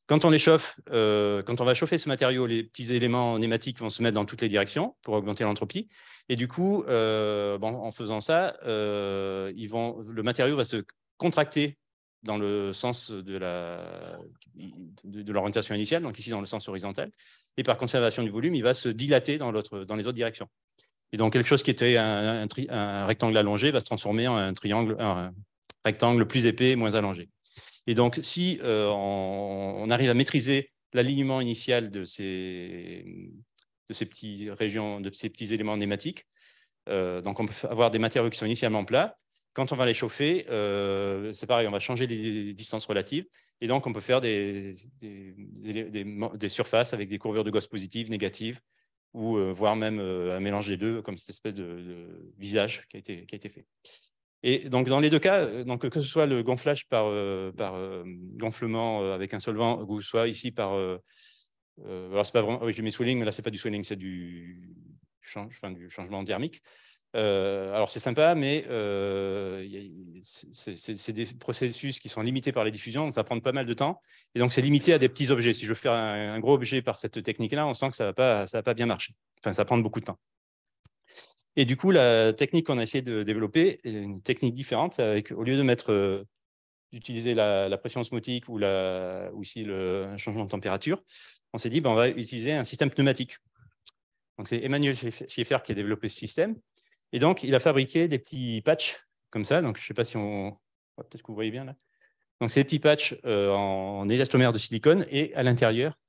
Quand on les chauffe, quand on va chauffer ce matériau, les petits éléments nématiques vont se mettre dans toutes les directions pour augmenter l'entropie. Et du coup, en faisant ça, le matériau va se contracter dans le sens de l'orientation initiale, donc ici dans le sens horizontal. Et par conservation du volume, il va se dilater dans les autres directions. Et donc, quelque chose qui était un rectangle allongé va se transformer en un triangle, rectangle plus épais, moins allongé. Et donc, si on arrive à maîtriser l'alignement initial de ces petits éléments nématiques, donc on peut avoir des matériaux qui sont initialement plats. Quand on va les chauffer, c'est pareil, on va changer les distances relatives. Et donc, on peut faire des surfaces avec des courbures de Gauss positives, négatives, ou voire même un mélange des deux, comme cette espèce de visage qui a été fait. Et donc, dans les deux cas, donc, que ce soit le gonflage par gonflement avec un solvant, ou soit ici par... alors, c'est pas vraiment... Oui, je mets swelling, mais là, ce n'est pas du swelling, c'est du changement thermique. Alors, c'est sympa, mais c'est des processus qui sont limités par les diffusions, donc ça va prendre pas mal de temps. Et donc, c'est limité à des petits objets. Si je veux faire un gros objet par cette technique-là, on sent que ça va pas bien marcher. Enfin, ça va prendre beaucoup de temps. Et du coup, la technique qu'on a essayé de développer est une technique différente. Au lieu de d'utiliser la pression osmotique ou ici un changement de température, on s'est dit on va utiliser un système pneumatique. Donc, c'est Emmanuel Schieffer qui a développé ce système. Et donc, il a fabriqué des petits patchs comme ça. Donc, je ne sais pas si peut-être que vous voyez bien là. Donc, ces petits patchs en élastomère de silicone. Et à l'intérieur,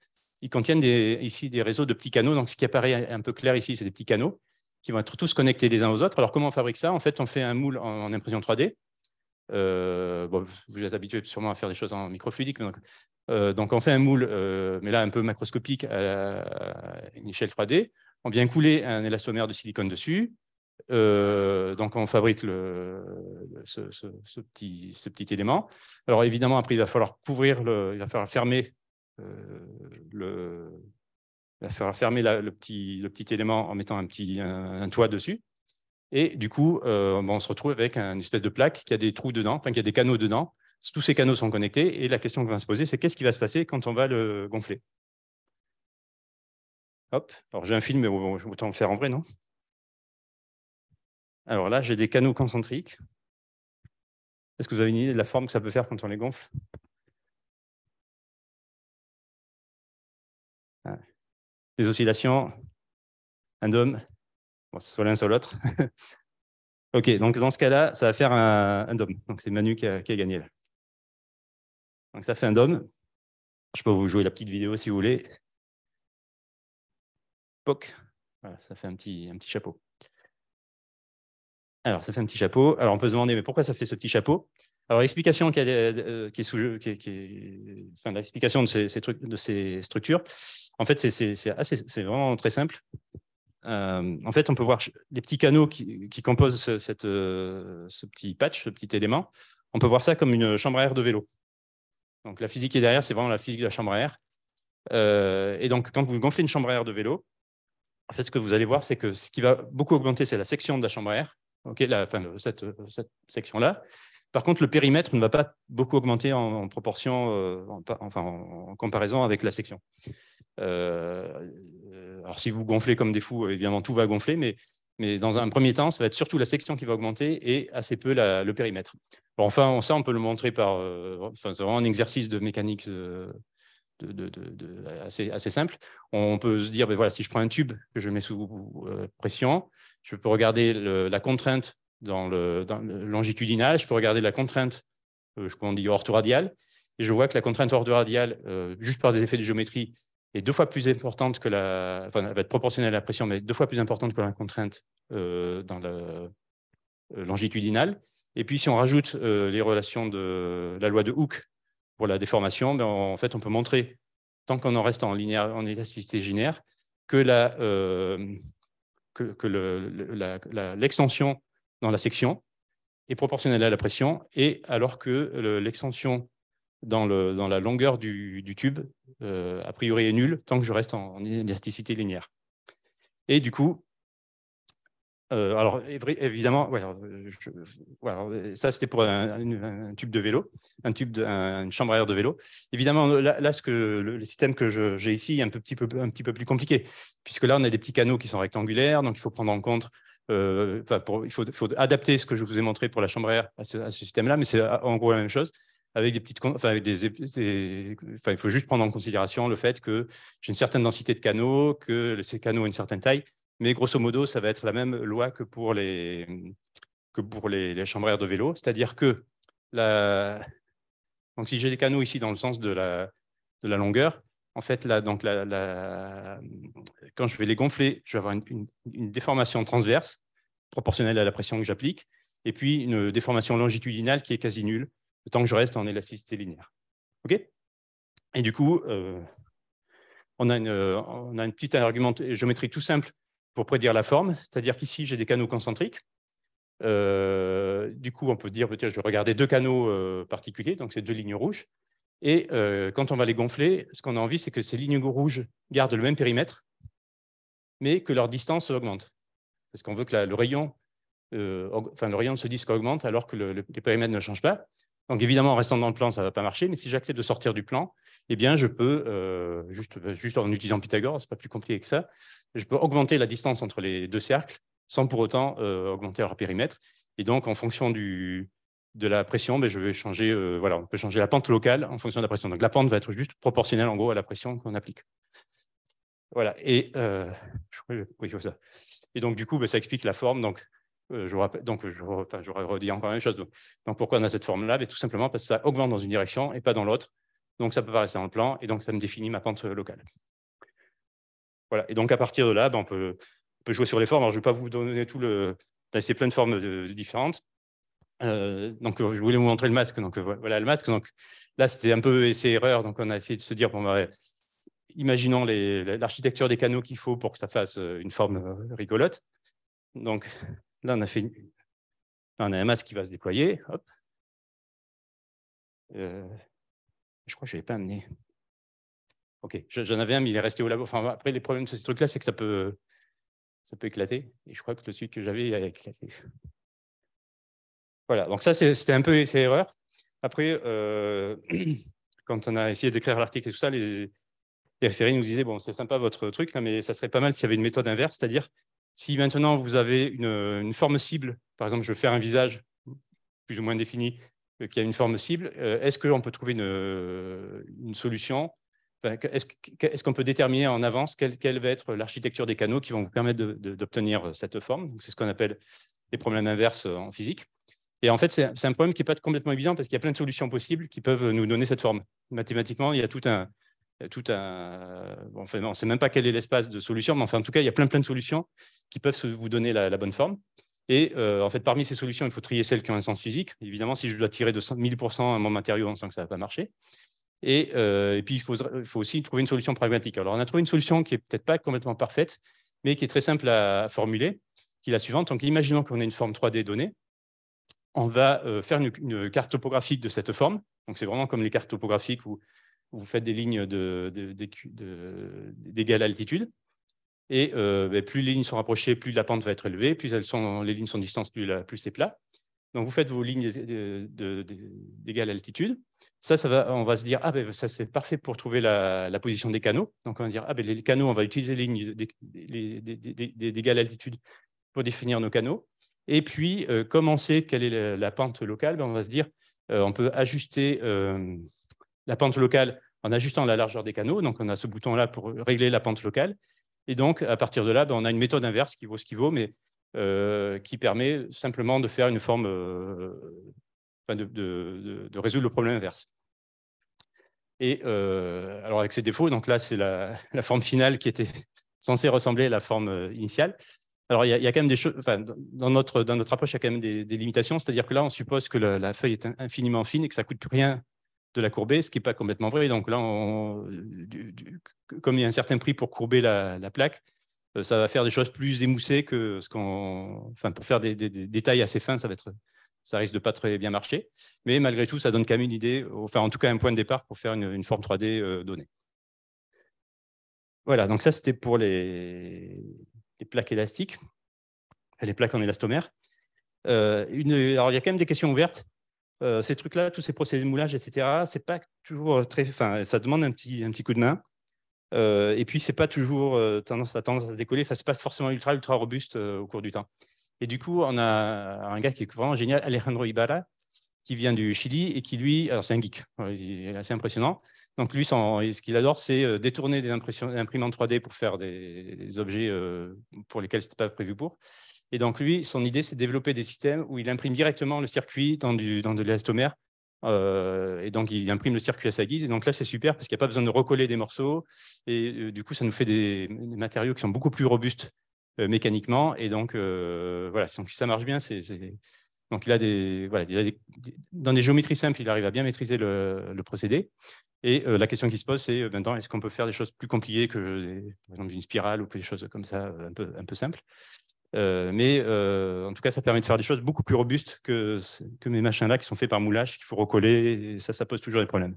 ils contiennent ici des réseaux de petits canaux. Donc, ce qui apparaît un peu clair ici, c'est des petits canaux qui vont être tous connectés les uns aux autres. Alors, comment on fabrique ça? En fait, on fait un moule en impression 3D. Vous êtes habitué sûrement à faire des choses en microfluidique. Donc, on fait un moule, mais là, un peu macroscopique à une échelle 3D. On vient couler un élastomère de silicone dessus. Donc, on fabrique ce petit élément. Alors, évidemment, après, il va falloir couvrir, il va falloir fermer le petit élément en mettant un toit dessus. Et du coup, on se retrouve avec une espèce de plaque qui a des trous dedans, enfin qui a des canaux dedans. Tous ces canaux sont connectés. Et la question qu'on va se poser, c'est qu'est-ce qui va se passer quand on va le gonfler? Hop. Alors, j'ai un film, mais autant le faire en vrai, non? Alors là, j'ai des canaux concentriques. Est-ce que vous avez une idée de la forme que ça peut faire quand on les gonfle? Les oscillations, un dôme, bon, soit l'un, soit l'autre. OK, donc dans ce cas-là, ça va faire un dôme. Donc c'est Manu qui a gagné là. Donc ça fait un dôme. Je peux vous jouer la petite vidéo si vous voulez. Poc. Voilà, ça fait un petit chapeau. Alors, ça fait un petit chapeau. Alors, on peut se demander, mais pourquoi ça fait ce petit chapeau? Alors, l'explication l'explication de ces structures, en fait, c'est vraiment très simple. En fait, on peut voir les petits canaux qui composent ce petit patch, ce petit élément. On peut voir ça comme une chambre à air de vélo. Donc, la physique qui est derrière, c'est vraiment la physique de la chambre à air. Et donc, quand vous gonflez une chambre à air de vélo, en fait, ce que vous allez voir, c'est que ce qui va beaucoup augmenter, c'est la section de la chambre à air. Okay, cette section-là. Par contre, le périmètre ne va pas beaucoup augmenter en proportion, en comparaison avec la section. Alors, si vous gonflez comme des fous, évidemment, tout va gonfler, mais dans un premier temps, ça va être surtout la section qui va augmenter et assez peu le périmètre. Alors, enfin, ça, on peut le montrer par... c'est vraiment un exercice de mécanique assez simple. On peut se dire, ben voilà, si je prends un tube que je mets sous pression, je peux regarder la contrainte dans le longitudinal, je peux regarder la contrainte, on dit orthoradiale, et je vois que la contrainte orthoradiale, juste par des effets de géométrie, est 2 fois plus importante que elle va être proportionnelle à la pression, mais 2 fois plus importante que la contrainte dans le longitudinal. Et puis, si on rajoute les relations de la loi de Hooke pour la déformation, ben en fait, on peut montrer, tant qu'on en reste en élasticité linéaire, que l'extension dans la section est proportionnelle à la pression, et alors que l'extension dans la longueur du tube, a priori, est nulle tant que je reste en élasticité linéaire. Et du coup, alors évidemment, ça c'était pour un tube de vélo, une chambre à air de vélo. Évidemment, là le système que j'ai ici est un petit peu plus compliqué, puisque là on a des petits canaux qui sont rectangulaires, donc il faut prendre en compte, il faut adapter ce que je vous ai montré pour la chambre à air à ce système-là, mais c'est en gros la même chose. Avec des petites, il faut juste prendre en considération le fait que j'ai une certaine densité de canaux, que ces canaux ont une certaine taille. Mais grosso modo, ça va être la même loi que pour les chambres à air de vélo, c'est-à-dire que Donc, si j'ai des canaux ici dans le sens de la longueur, en fait, là, donc quand je vais les gonfler, je vais avoir une déformation transverse proportionnelle à la pression que j'applique, et puis une déformation longitudinale qui est quasi nulle, le temps que je reste en élasticité linéaire. OK ? Et du coup, on a une petite argument géométrique tout simple pour prédire la forme, c'est-à-dire qu'ici, j'ai des canaux concentriques. Du coup, on peut dire, peut-être, je vais regarder deux canaux particuliers, donc c'est deux lignes rouges. Et quand on va les gonfler, ce qu'on a envie, c'est que ces lignes rouges gardent le même périmètre, mais que leur distance augmente. Parce qu'on veut que le rayon de ce disque augmente alors que les périmètres ne changent pas. Donc évidemment, en restant dans le plan, ça ne va pas marcher, mais si j'accepte de sortir du plan, eh bien, je peux, juste en utilisant Pythagore, ce n'est pas plus compliqué que ça, je peux augmenter la distance entre les deux cercles sans pour autant augmenter leur périmètre. Et donc, en fonction de la pression, je vais changer, on peut changer la pente locale en fonction de la pression. Donc la pente va être juste proportionnelle en gros à la pression qu'on applique. Voilà, et je crois que j'ai ça. Et donc du coup, ça explique la forme. Donc, je redis encore la même chose. Donc pourquoi on a cette forme-là? Tout simplement parce que ça augmente dans une direction et pas dans l'autre. Donc ça ne peut pas rester dans le plan, et donc ça me définit ma pente locale. Voilà, et donc à partir de là, on peut jouer sur les formes. Alors, je ne vais pas vous donner tout le... C'est plein de formes différentes. Donc, je voulais vous montrer le masque. Donc, voilà le masque. Donc, là, c'était un peu essai-erreur. Donc, on a essayé de se dire, imaginons l'architecture des canaux qu'il faut pour que ça fasse une forme rigolote. Donc, là, là, on a un masque qui va se déployer. Hop. Je crois que je ne l'ai pas amené. OK, j'en avais un, mais il est resté au labo. Enfin, après, les problèmes de ce truc-là, c'est que ça peut éclater. Et je crois que le celui que j'avais, il a éclaté. Voilà, donc ça, c'était un peu essai-erreur. Après, quand on a essayé d'écrire l'article et tout ça, les référés nous disaient, bon, c'est sympa votre truc, là, mais ça serait pas mal s'il y avait une méthode inverse, c'est-à-dire si maintenant vous avez une forme cible, par exemple, je veux faire un visage plus ou moins défini qui a une forme cible, est-ce qu'on peut trouver une solution? Est-ce qu'on peut déterminer en avance quelle va être l'architecture des canaux qui vont vous permettre d'obtenir cette forme? C'est ce qu'on appelle les problèmes inverses en physique. Et en fait, c'est un problème qui n'est pas complètement évident parce qu'il y a plein de solutions possibles qui peuvent nous donner cette forme. Mathématiquement, il y a tout un on ne sait même pas quel est l'espace de solutions, mais enfin, en tout cas, il y a plein de solutions qui peuvent vous donner la bonne forme. Et en fait, parmi ces solutions, il faut trier celles qui ont un sens physique. Évidemment, si je dois tirer de 1000% mon matériau, on sent que ça ne va pas marcher. Et puis, il faut aussi trouver une solution pragmatique. Alors, on a trouvé une solution qui n'est peut-être pas complètement parfaite, mais qui est très simple à formuler, qui est la suivante. Donc, imaginons qu'on ait une forme 3D donnée. On va faire une carte topographique de cette forme. Donc, c'est vraiment comme les cartes topographiques où vous faites des lignes d'égale altitude. Et plus les lignes sont rapprochées, plus la pente va être élevée. Plus les lignes sont distantes, plus c'est plat. Donc, vous faites vos lignes d'égale altitude. On va se dire, ça c'est parfait pour trouver la position des canaux. Donc, on va dire, les canaux, on va utiliser les lignes d'égale altitude pour définir nos canaux. Et puis, comme on sait quelle est la pente locale, on va se dire, on peut ajuster la pente locale en ajustant la largeur des canaux. Donc, on a ce bouton-là pour régler la pente locale. Et donc, à partir de là, on a une méthode inverse qui vaut ce qui vaut, mais qui permet simplement de faire une forme, de résoudre le problème inverse. Et alors, avec ses défauts, donc là, c'est la forme finale qui était censée ressembler à la forme initiale. Alors, il y a quand même des choses, dans notre approche, il y a quand même des limitations, c'est-à-dire que là, on suppose que la feuille est infiniment fine et que ça ne coûte rien de la courber, ce qui n'est pas complètement vrai. Donc là, comme il y a un certain prix pour courber la plaque, ça va faire des choses plus émoussées que pour faire des détails assez fins, ça risque de pas très bien marcher. Mais malgré tout, ça donne quand même une idée, en tout cas un point de départ pour faire une forme 3D donnée. Voilà, donc ça, c'était pour les plaques élastiques, les plaques en élastomère. Alors, il y a quand même des questions ouvertes. Ces trucs-là, tous ces procédés de moulage, etc., c'est pas toujours très. Ça demande un petit coup de main. Et puis, c'est pas toujours tendance à se décoller. C'est pas forcément ultra robuste au cours du temps. Et du coup, on a un gars qui est vraiment génial, Alejandro Ibarra, qui vient du Chili et qui, lui, alors c'est un geek, il est assez impressionnant. Donc, lui, ce qu'il adore, c'est détourner des imprimantes 3D pour faire des objets pour lesquels ce n'était pas prévu pour. Et donc, lui, son idée, c'est de développer des systèmes où il imprime directement le circuit dans de l'élastomère Et donc, il imprime le circuit à sa guise. Et donc là, c'est super parce qu'il n'y a pas besoin de recoller des morceaux. Et du coup, ça nous fait des matériaux qui sont beaucoup plus robustes mécaniquement. Et donc, voilà, donc, si ça marche bien, donc il a dans des géométries simples, il arrive à bien maîtriser le procédé. Et la question qui se pose, c'est maintenant, est-ce qu'on peut faire des choses plus compliquées que, par exemple, une spirale ou des choses comme ça, un peu simples. Mais en tout cas, ça permet de faire des choses beaucoup plus robustes que mes machins-là qui sont faits par moulage, qu'il faut recoller, et ça pose toujours des problèmes.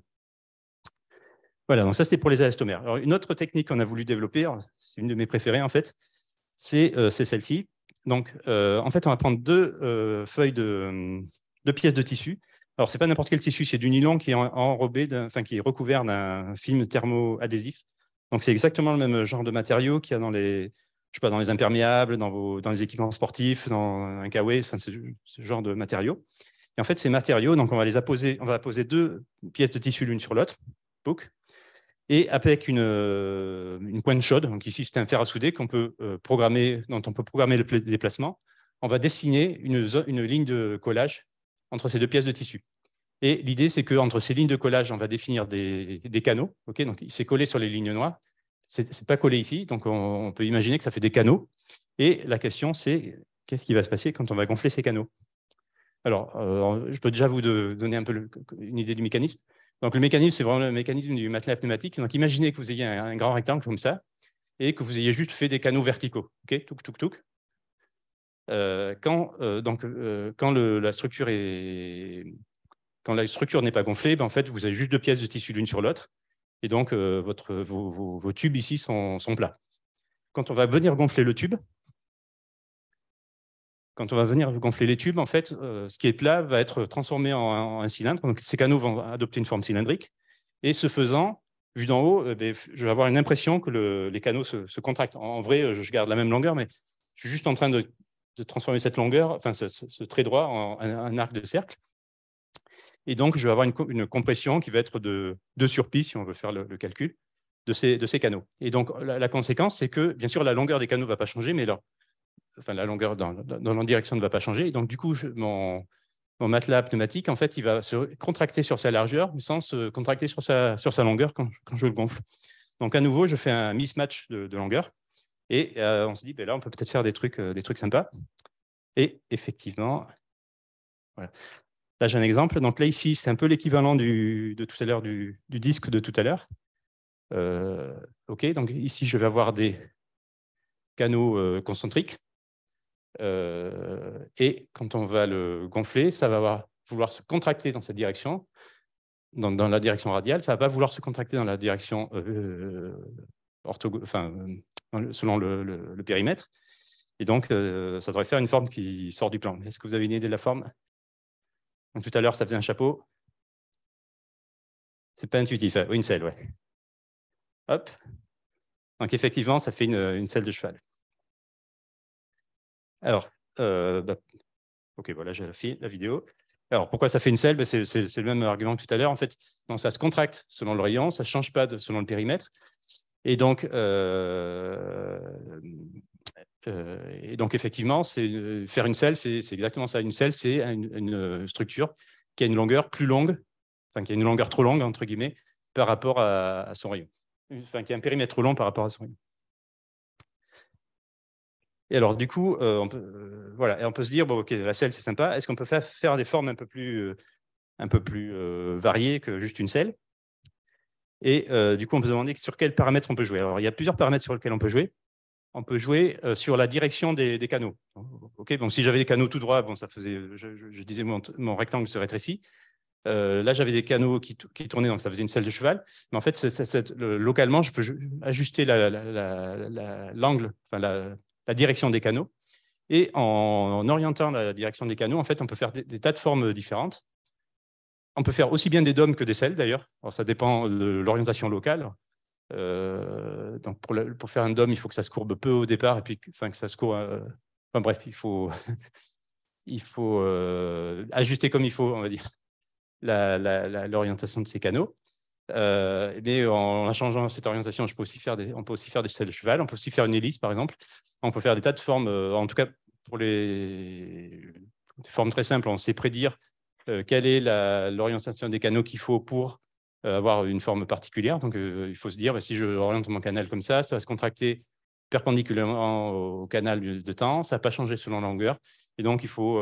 Voilà, donc ça, c'était pour les élastomères. Alors, une autre technique qu'on a voulu développer, c'est une de mes préférées, en fait, c'est celle-ci. Donc, en fait, on va prendre deux feuilles deux pièces de tissu. Alors, ce n'est pas n'importe quel tissu, c'est du nylon qui est enrobé, qui est recouvert d'un film thermo-adhésif. Donc, c'est exactement le même genre de matériau qu'il y a dans les imperméables, dans les équipements sportifs, dans un kawaii, enfin, ce genre de matériaux. Et en fait, ces matériaux, donc on va poser deux pièces de tissu l'une sur l'autre, et avec une pointe chaude. Donc ici, c'est un fer à souder dont on peut programmer le déplacement. On va dessiner une ligne de collage entre ces deux pièces de tissu. Et l'idée, c'est qu'entre ces lignes de collage, on va définir des canaux. Okay, donc, c'est collé sur les lignes noires. Ce n'est pas collé ici, donc on peut imaginer que ça fait des canaux. Et la question, c'est qu'est-ce qui va se passer quand on va gonfler ces canaux? Alors, je peux déjà vous donner un peu une idée du mécanisme. Donc, le mécanisme, c'est vraiment le mécanisme du matelas pneumatique. Donc, imaginez que vous ayez un grand rectangle comme ça et que vous ayez juste fait des canaux verticaux. Okay, touk, touk, touk. Quand la structure n'est pas gonflée, ben en fait, vous avez juste deux pièces de tissu l'une sur l'autre. Et donc, vos tubes ici sont plats. Quand on va venir gonfler le tube, en fait, ce qui est plat va être transformé en un cylindre. Donc, ces canaux vont adopter une forme cylindrique. Et ce faisant, vu d'en haut, je vais avoir une impression que les canaux se contractent. En vrai, je garde la même longueur, mais je suis juste en train de transformer cette longueur, enfin ce trait droit, en un arc de cercle. Et donc, je vais avoir une compression qui va être de 2 sur pi, si on veut faire le calcul, de ces canaux. Et donc, la conséquence, c'est que, bien sûr, la longueur des canaux ne va pas changer, mais la longueur dans la direction ne va pas changer. Et donc, du coup, mon matelas pneumatique, en fait, il va se contracter sur sa largeur, mais sans se contracter sur sa longueur quand je le gonfle. Donc, à nouveau, je fais un mismatch de longueur. Et on se dit, ben là, on peut peut-être faire des trucs sympas. Et effectivement, voilà. Là, j'ai un exemple. Donc là, ici, c'est un peu l'équivalent de tout à l'heure, du disque de tout à l'heure. OK, donc ici, je vais avoir des canaux concentriques. Et quand on va le gonfler, ça va vouloir se contracter dans cette direction, dans la direction radiale. Ça ne va pas vouloir se contracter dans la direction selon le périmètre. Et donc, ça devrait faire une forme qui sort du plan. Est-ce que vous avez une idée de la forme? Donc, tout à l'heure, ça faisait un chapeau. Ce n'est pas intuitif. Oui, une selle, ouais. Hop. Donc, effectivement, ça fait une selle de cheval. Alors, OK, voilà, j'ai la vidéo. Alors, pourquoi ça fait une selle? C'est le même argument que tout à l'heure. En fait, donc, ça se contracte selon le rayon, ça ne change pas selon le périmètre. Et donc, effectivement, faire une selle, c'est exactement ça. Une selle, c'est une structure qui a une longueur plus longue, enfin, qui a une longueur trop longue, entre guillemets, par rapport à son rayon. Enfin, qui a un périmètre trop long par rapport à son rayon. Et alors, du coup, on peut se dire, bon, OK, la selle, c'est sympa. Est-ce qu'on peut faire des formes un peu plus variées que juste une selle? Et du coup, on peut se demander sur quels paramètres on peut jouer. Alors, il y a plusieurs paramètres sur lesquels on peut jouer. On peut jouer sur la direction des canaux. Okay, bon, si j'avais des canaux tout droits, bon, ça faisait, je disais mon rectangle se rétrécit. Là, j'avais des canaux qui tournaient, donc ça faisait une selle de cheval. Mais en fait, localement, je peux ajuster l'angle, enfin, la direction des canaux. Et en orientant la direction des canaux, en fait, on peut faire des tas de formes différentes. On peut faire aussi bien des dômes que des selles, d'ailleurs. Alors, ça dépend de l'orientation locale. Donc pour faire un dôme, il faut que ça se courbe peu au départ et puis que ça se courbe. Enfin bref, il faut ajuster comme il faut, on va dire, l'orientation de ces canaux. Mais en changeant cette orientation, on peut aussi faire des selles de cheval, on peut aussi faire une hélice, par exemple. On peut faire des tas de formes. En tout cas, pour des formes très simples, on sait prédire quelle est l'orientation des canaux qu'il faut pour avoir une forme particulière. Donc, il faut se dire, bah, si je oriente mon canal comme ça va se contracter perpendiculairement au canal de temps, ça ne va pas changer selon la longueur. Et donc, il faut,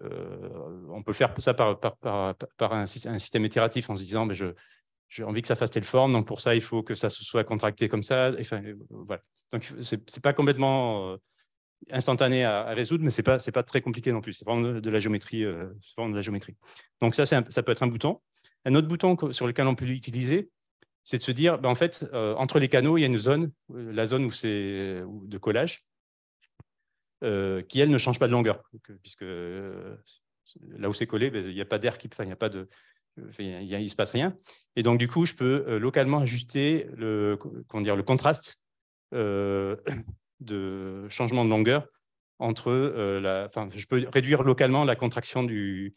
on peut faire ça par un système itératif en se disant, bah, j'ai envie que ça fasse telle forme, donc pour ça, il faut que ça se soit contracté comme ça. Enfin, voilà. Donc, ce n'est pas complètement instantané à résoudre, mais ce n'est pas très compliqué non plus. C'est vraiment de la géométrie. Donc, ça peut être un bouton. Un autre bouton sur lequel on peut l'utiliser, c'est de se dire, ben, en fait, entre les canaux, il y a une zone, la zone où c'est de collage, qui, elle, ne change pas de longueur, puisque là où c'est collé, ben, il n'y a pas d'air il n'y a pas de... il ne se passe rien. Et donc, du coup, je peux localement ajuster le contraste de changement de longueur entre je peux réduire localement la contraction du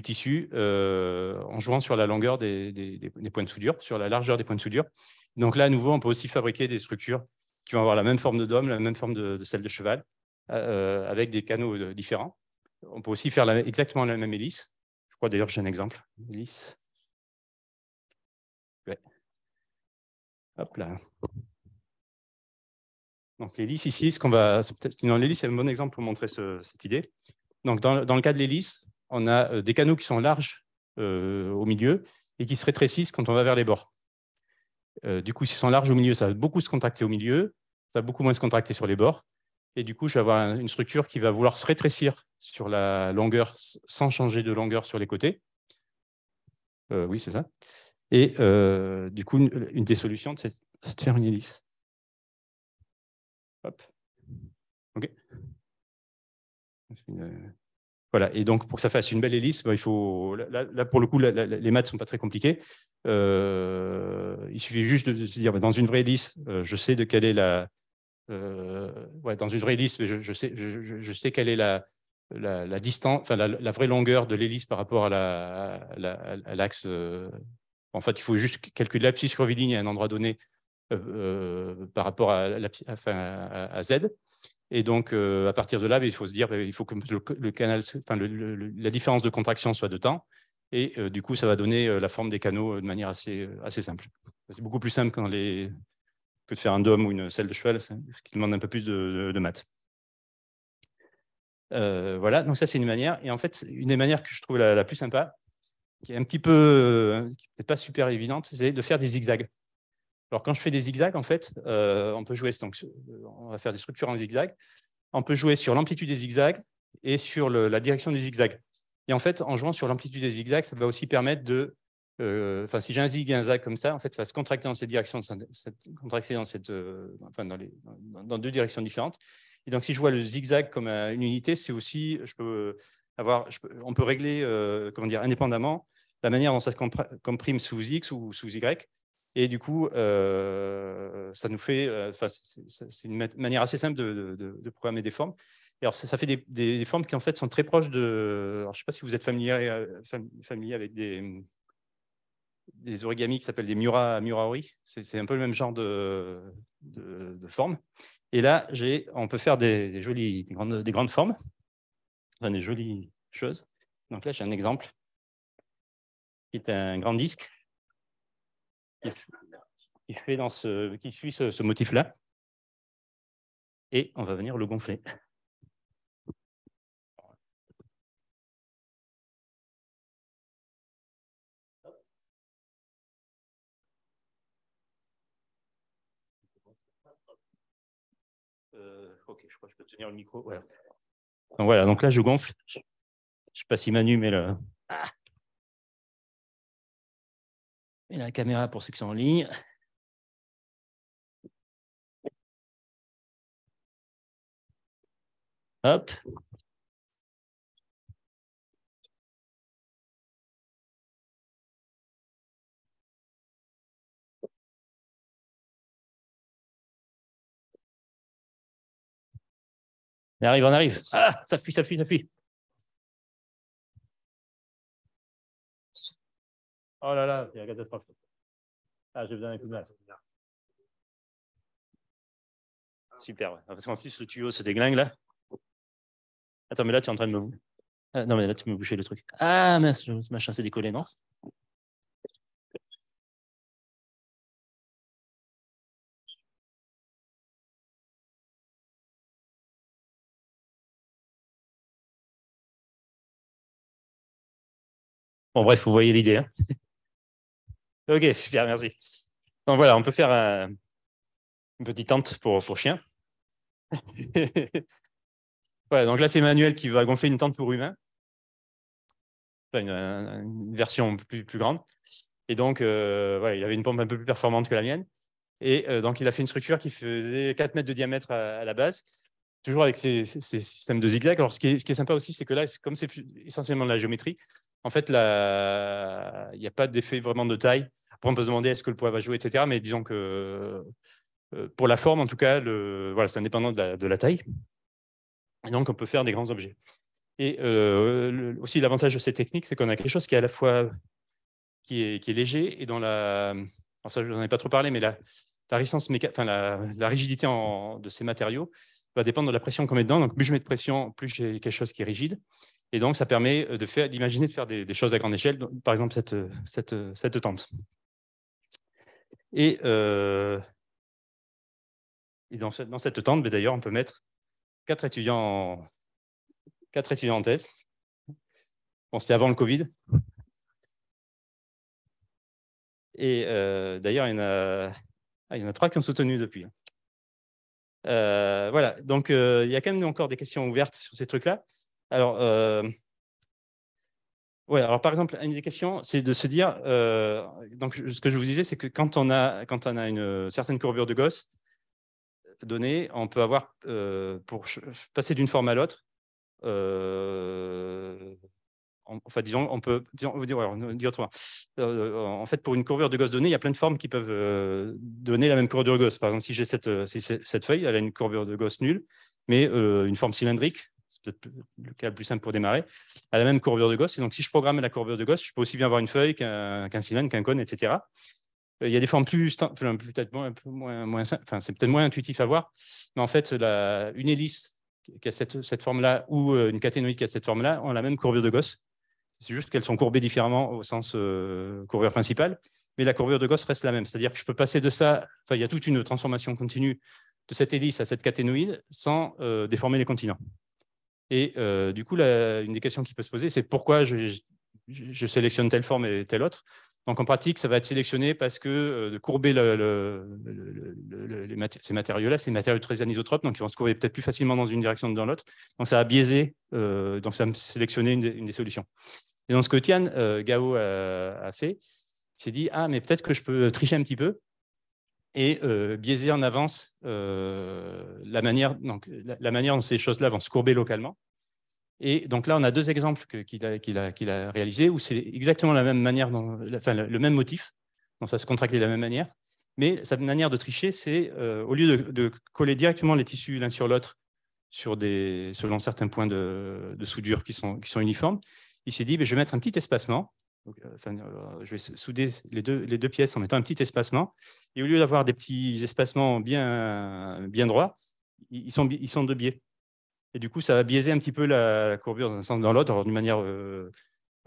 tissu en jouant sur la longueur des points de soudure, sur la largeur des points de soudure. Donc là, à nouveau, on peut aussi fabriquer des structures qui vont avoir la même forme de dôme, la même forme de celle de cheval, avec des canaux différents. On peut aussi faire exactement la même hélice. Je crois d'ailleurs que j'ai un exemple. Hélice. Ouais. Hop là. Donc l'hélice ici, l'hélice c'est un bon exemple pour montrer cette idée. Donc dans le cas de l'hélice, on a des canaux qui sont larges au milieu et qui se rétrécissent quand on va vers les bords. Du coup, s'ils sont larges au milieu, ça va beaucoup se contracter au milieu, ça va beaucoup moins se contracter sur les bords. Et du coup, je vais avoir une structure qui va vouloir se rétrécir sur la longueur sans changer de longueur sur les côtés. Oui, c'est ça. Et du coup, une des solutions, c'est de faire une hélice. Hop. OK. Voilà, et donc pour que ça fasse une belle hélice, il faut, là pour le coup, les maths ne sont pas très compliquées. Il suffit juste de se dire, dans une vraie hélice, je sais de quelle est dans une vraie hélice, je sais quelle est la distance, enfin la vraie longueur de l'hélice par rapport à l'axe. En fait, il faut juste calculer l'abscisse curviligne à un endroit donné par rapport à Z. Et donc, à partir de là, il faut se dire il faut que le canal, la différence de contraction soit de temps. Et du coup, ça va donner la forme des canaux de manière assez simple. C'est beaucoup plus simple que de faire un dôme ou une selle de cheval, ce qui demande un peu plus de maths. Voilà, donc ça, c'est une manière. Et en fait, une des manières que je trouve la plus sympa, qui est un petit peu, qui n'est peut-être pas super évidente, c'est de faire des zigzags. Alors, quand je fais des zigzags, en fait, on peut jouer, donc, on va faire des structures en zigzag. On peut jouer sur l'amplitude des zigzags et sur la direction des zigzags. Et en fait, en jouant sur l'amplitude des zigzags, ça va aussi permettre de... si j'ai un zig et un zag comme ça, en fait, ça va se contracter dans cette direction, contracter dans deux directions différentes. Et donc, si je vois le zigzag comme une unité, c'est aussi... on peut régler, indépendamment, la manière dont ça se comprime sous X ou sous Y. Et du coup, ça nous fait, c'est une manière assez simple de programmer des formes. Et alors, ça fait des formes qui en fait sont très proches de. Alors, je ne sais pas si vous êtes familier avec des origamis qui s'appellent des muraori. C'est un peu le même genre de forme. Et là, on peut faire des grandes formes, enfin, des jolies choses. Donc là, j'ai un exemple qui est un grand disque qui suit ce motif-là. Et on va venir le gonfler. Ok, je crois que je peux tenir le micro. Voilà. Donc voilà, donc là je gonfle. Je ne sais pas si Manu met met la caméra pour ceux qui sont en ligne. Hop. On arrive. Ah, ça fuit. Oh là là, il y a la catastrophe. Ah, j'ai besoin d'un coup de main. Super, ouais. Parce qu'en plus, le tuyau se déglingue là. Attends, mais là, tu es en train de me... Non, mais là, tu me bouchais le truc. Ah, mince, machin s'est décollé, non? Bon, bref, vous voyez l'idée. Hein. Ok, super, merci. Donc voilà, on peut faire une petite tente pour chien. Voilà, donc là, c'est Manuel qui va gonfler une tente pour humain. Enfin, une version plus grande. Et donc, voilà, il avait une pompe un peu plus performante que la mienne. Et donc, il a fait une structure qui faisait 4 mètres de diamètre à la base, toujours avec ces systèmes de zigzag. Alors, ce qui est sympa aussi, c'est que là, comme c'est essentiellement de la géométrie, en fait, il n'y a pas d'effet vraiment de taille. Après, on peut se demander est-ce que le poids va jouer, etc. Mais disons que pour la forme, en tout cas, voilà, c'est indépendant de la taille. Et donc, on peut faire des grands objets. Et aussi, l'avantage de ces techniques, c'est qu'on a quelque chose qui est à la fois qui est léger et dans la. Alors ça, je n'en ai pas trop parlé, mais la résistance enfin, la rigidité de ces matériaux va dépendre de la pression qu'on met dedans. Donc, plus je mets de pression, plus j'ai quelque chose qui est rigide. Et donc, ça permet d'imaginer de faire des choses à grande échelle, par exemple cette tente. Et dans cette tente, d'ailleurs, on peut mettre 4 étudiants en thèse. Bon, c'était avant le Covid. Et d'ailleurs, il y en a 3 qui ont soutenu depuis. Voilà, donc il y a quand même encore des questions ouvertes sur ces trucs-là. Alors, ouais, alors par exemple, une des questions, c'est de se dire, donc ce que je vous disais, c'est que quand on a une certaine courbure de Gauss donnée, on peut avoir, pour passer d'une forme à l'autre, enfin, disons, on peut dire autrement. En fait, pour une courbure de Gauss donnée, il y a plein de formes qui peuvent donner la même courbure de Gauss. Par exemple, si j'ai cette feuille, elle a une courbure de Gauss nulle, mais une forme cylindrique, c'est peut-être le cas le plus simple pour démarrer, elle a la même courbure de Gauss. Et donc, si je programme la courbure de Gauss, je peux aussi bien avoir une feuille qu'un cylindre, qu'un cône, etc. Il y a des formes peut-être moins enfin, c'est peut-être moins intuitif à voir, mais en fait, une hélice qui a cette forme-là ou une caténoïde qui a cette forme-là ont la même courbure de Gauss. C'est juste qu'elles sont courbées différemment au sens courbure principale, mais la courbure de Gauss reste la même. C'est-à-dire que je peux passer de ça, enfin, il y a toute une transformation continue de cette hélice à cette caténoïde sans déformer les continents. Et du coup, une des questions qui peut se poser, c'est pourquoi je sélectionne telle forme et telle autre. Donc en pratique, ça va être sélectionné parce que de courber ces matériaux-là, c'est des matériaux très anisotropes, donc ils vont se courber peut-être plus facilement dans une direction que dans l'autre. Donc ça a biaisé, donc ça a sélectionné une des solutions. Et dans ce que Tian Gao a fait, il s'est dit, ah, mais peut-être que je peux tricher un petit peu et biaiser en avance la manière dont ces choses-là vont se courber localement. Et donc là, on a 2 exemples qu'il a réalisés où c'est exactement la même manière, enfin, le même motif, donc ça se contracte de la même manière, mais sa manière de tricher, c'est au lieu de coller directement les tissus l'un sur l'autre selon certains points de soudure qui sont uniformes, il s'est dit, je vais mettre un petit espacement. Donc, je vais souder les deux pièces en mettant un petit espacement. Et au lieu d'avoir des petits espacements bien droits, ils sont de biais. Et du coup, ça va biaiser un petit peu la courbure d'un sens ou dans l'autre, d'une manière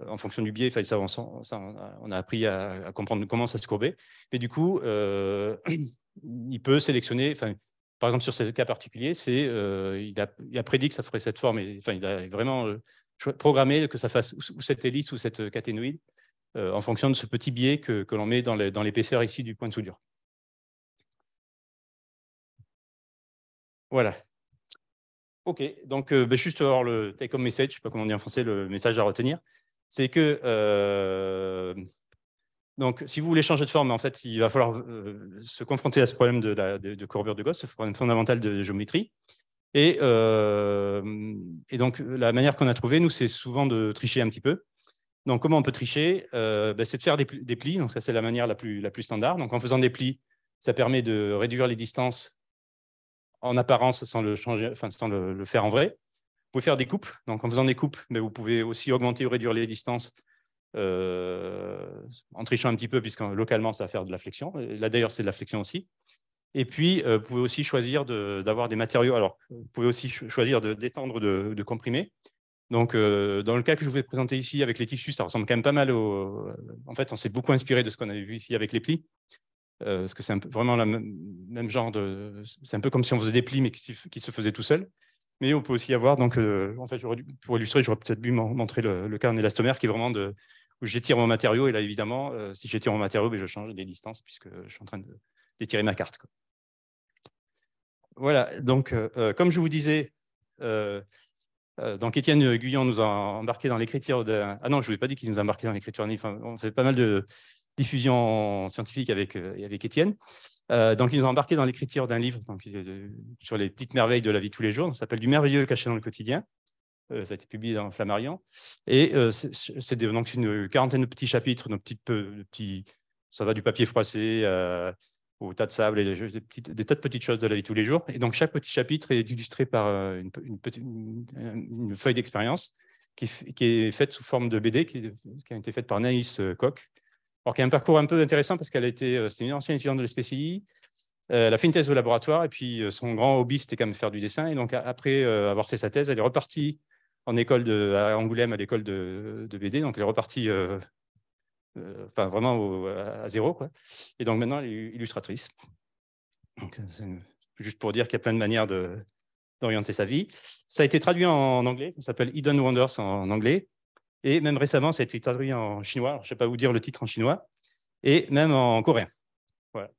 en fonction du biais. Ça, on a appris à comprendre comment ça se courbait. Mais du coup, il peut sélectionner. Par exemple, sur ce cas particulier, il a prédit que ça ferait cette forme. Il a vraiment programmé que ça fasse ou cette hélice ou cette caténoïde en fonction de ce petit biais que l'on met dans l'épaisseur ici du point de soudure. Voilà. OK, donc juste avoir le take-home message, je ne sais pas comment on dit en français, le message à retenir, c'est que donc, si vous voulez changer de forme, en fait, il va falloir se confronter à ce problème de courbure de Gauss, ce problème fondamental de géométrie. Et donc, la manière qu'on a trouvée, nous, c'est souvent de tricher un petit peu. Donc, comment on peut tricher c'est de faire des plis. Donc, ça, c'est la manière la plus standard. Donc, en faisant des plis, ça permet de réduire les distances en apparence sans le changer, enfin, sans le faire en vrai. Vous pouvez faire des coupes. Donc, en faisant des coupes, mais vous pouvez aussi augmenter ou réduire les distances en trichant un petit peu, puisque localement, ça va faire de la flexion. Là, d'ailleurs, c'est de la flexion aussi. Et puis, vous pouvez aussi choisir d'avoir des matériaux. Alors, vous pouvez aussi choisir d'étendre ou de comprimer. Donc, dans le cas que je voulais présenter ici avec les tissus, ça ressemble quand même pas mal au. En fait, on s'est beaucoup inspiré de ce qu'on avait vu ici avec les plis, parce que c'est vraiment le même genre de. C'est un peu comme si on faisait des plis, mais qui se faisaient tout seul. Mais on peut aussi avoir, donc, en fait, pour illustrer, j'aurais peut-être dû montrer le cas en élastomère qui est vraiment où j'étire mon matériau. Et là, évidemment, si j'étire mon matériau, je change les distances puisque je suis en train d'étirer ma carte, quoi. Voilà, donc, comme je vous disais, donc Étienne Guyon nous a embarqué dans l'écriture de. Ah non, je ne vous ai pas dit qu'il nous a embarqué dans l'écriture d'un livre. Enfin, on fait pas mal de diffusion scientifique avec Étienne. Donc, il nous a embarqué dans l'écriture d'un livre donc, sur les petites merveilles de la vie de tous les jours. Ça s'appelle Du merveilleux caché dans le quotidien. Ça a été publié dans Flammarion. Et c'est donc une quarantaine de petits chapitres, ça va du papier froissé au tas de sable et des tas de petites choses de la vie de tous les jours. Et donc, chaque petit chapitre est illustré par une feuille d'expérience qui est faite sous forme de BD, qui a été faite par Naïs Koch. Alors, qui a un parcours un peu intéressant parce qu'elle c'était une ancienne étudiante de l'SPCI. Elle a fait une thèse au laboratoire et puis son grand hobby, c'était quand même faire du dessin. Et donc, après avoir fait sa thèse, elle est repartie en école à Angoulême, à l'école de BD. Donc, elle est repartie enfin, vraiment à zéro, quoi. Et donc, maintenant, elle est illustratrice. Donc, c'est juste pour dire qu'il y a plein de manières d'orienter sa vie. Ça a été traduit en anglais. Ça s'appelle Hidden Wonders en anglais. Et même récemment, ça a été traduit en chinois. Alors, je ne sais pas vous dire le titre en chinois. Et même en coréen. Voilà.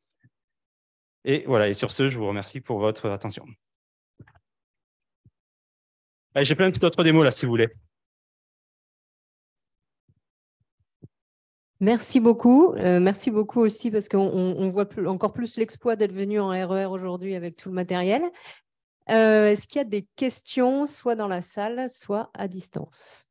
Et voilà. Et sur ce, je vous remercie pour votre attention. J'ai plein d'autres démos là, si vous voulez. Merci beaucoup. Merci beaucoup aussi parce qu'on voit encore plus l'exploit d'être venu en RER aujourd'hui avec tout le matériel. Est-ce qu'il y a des questions, soit dans la salle, soit à distance?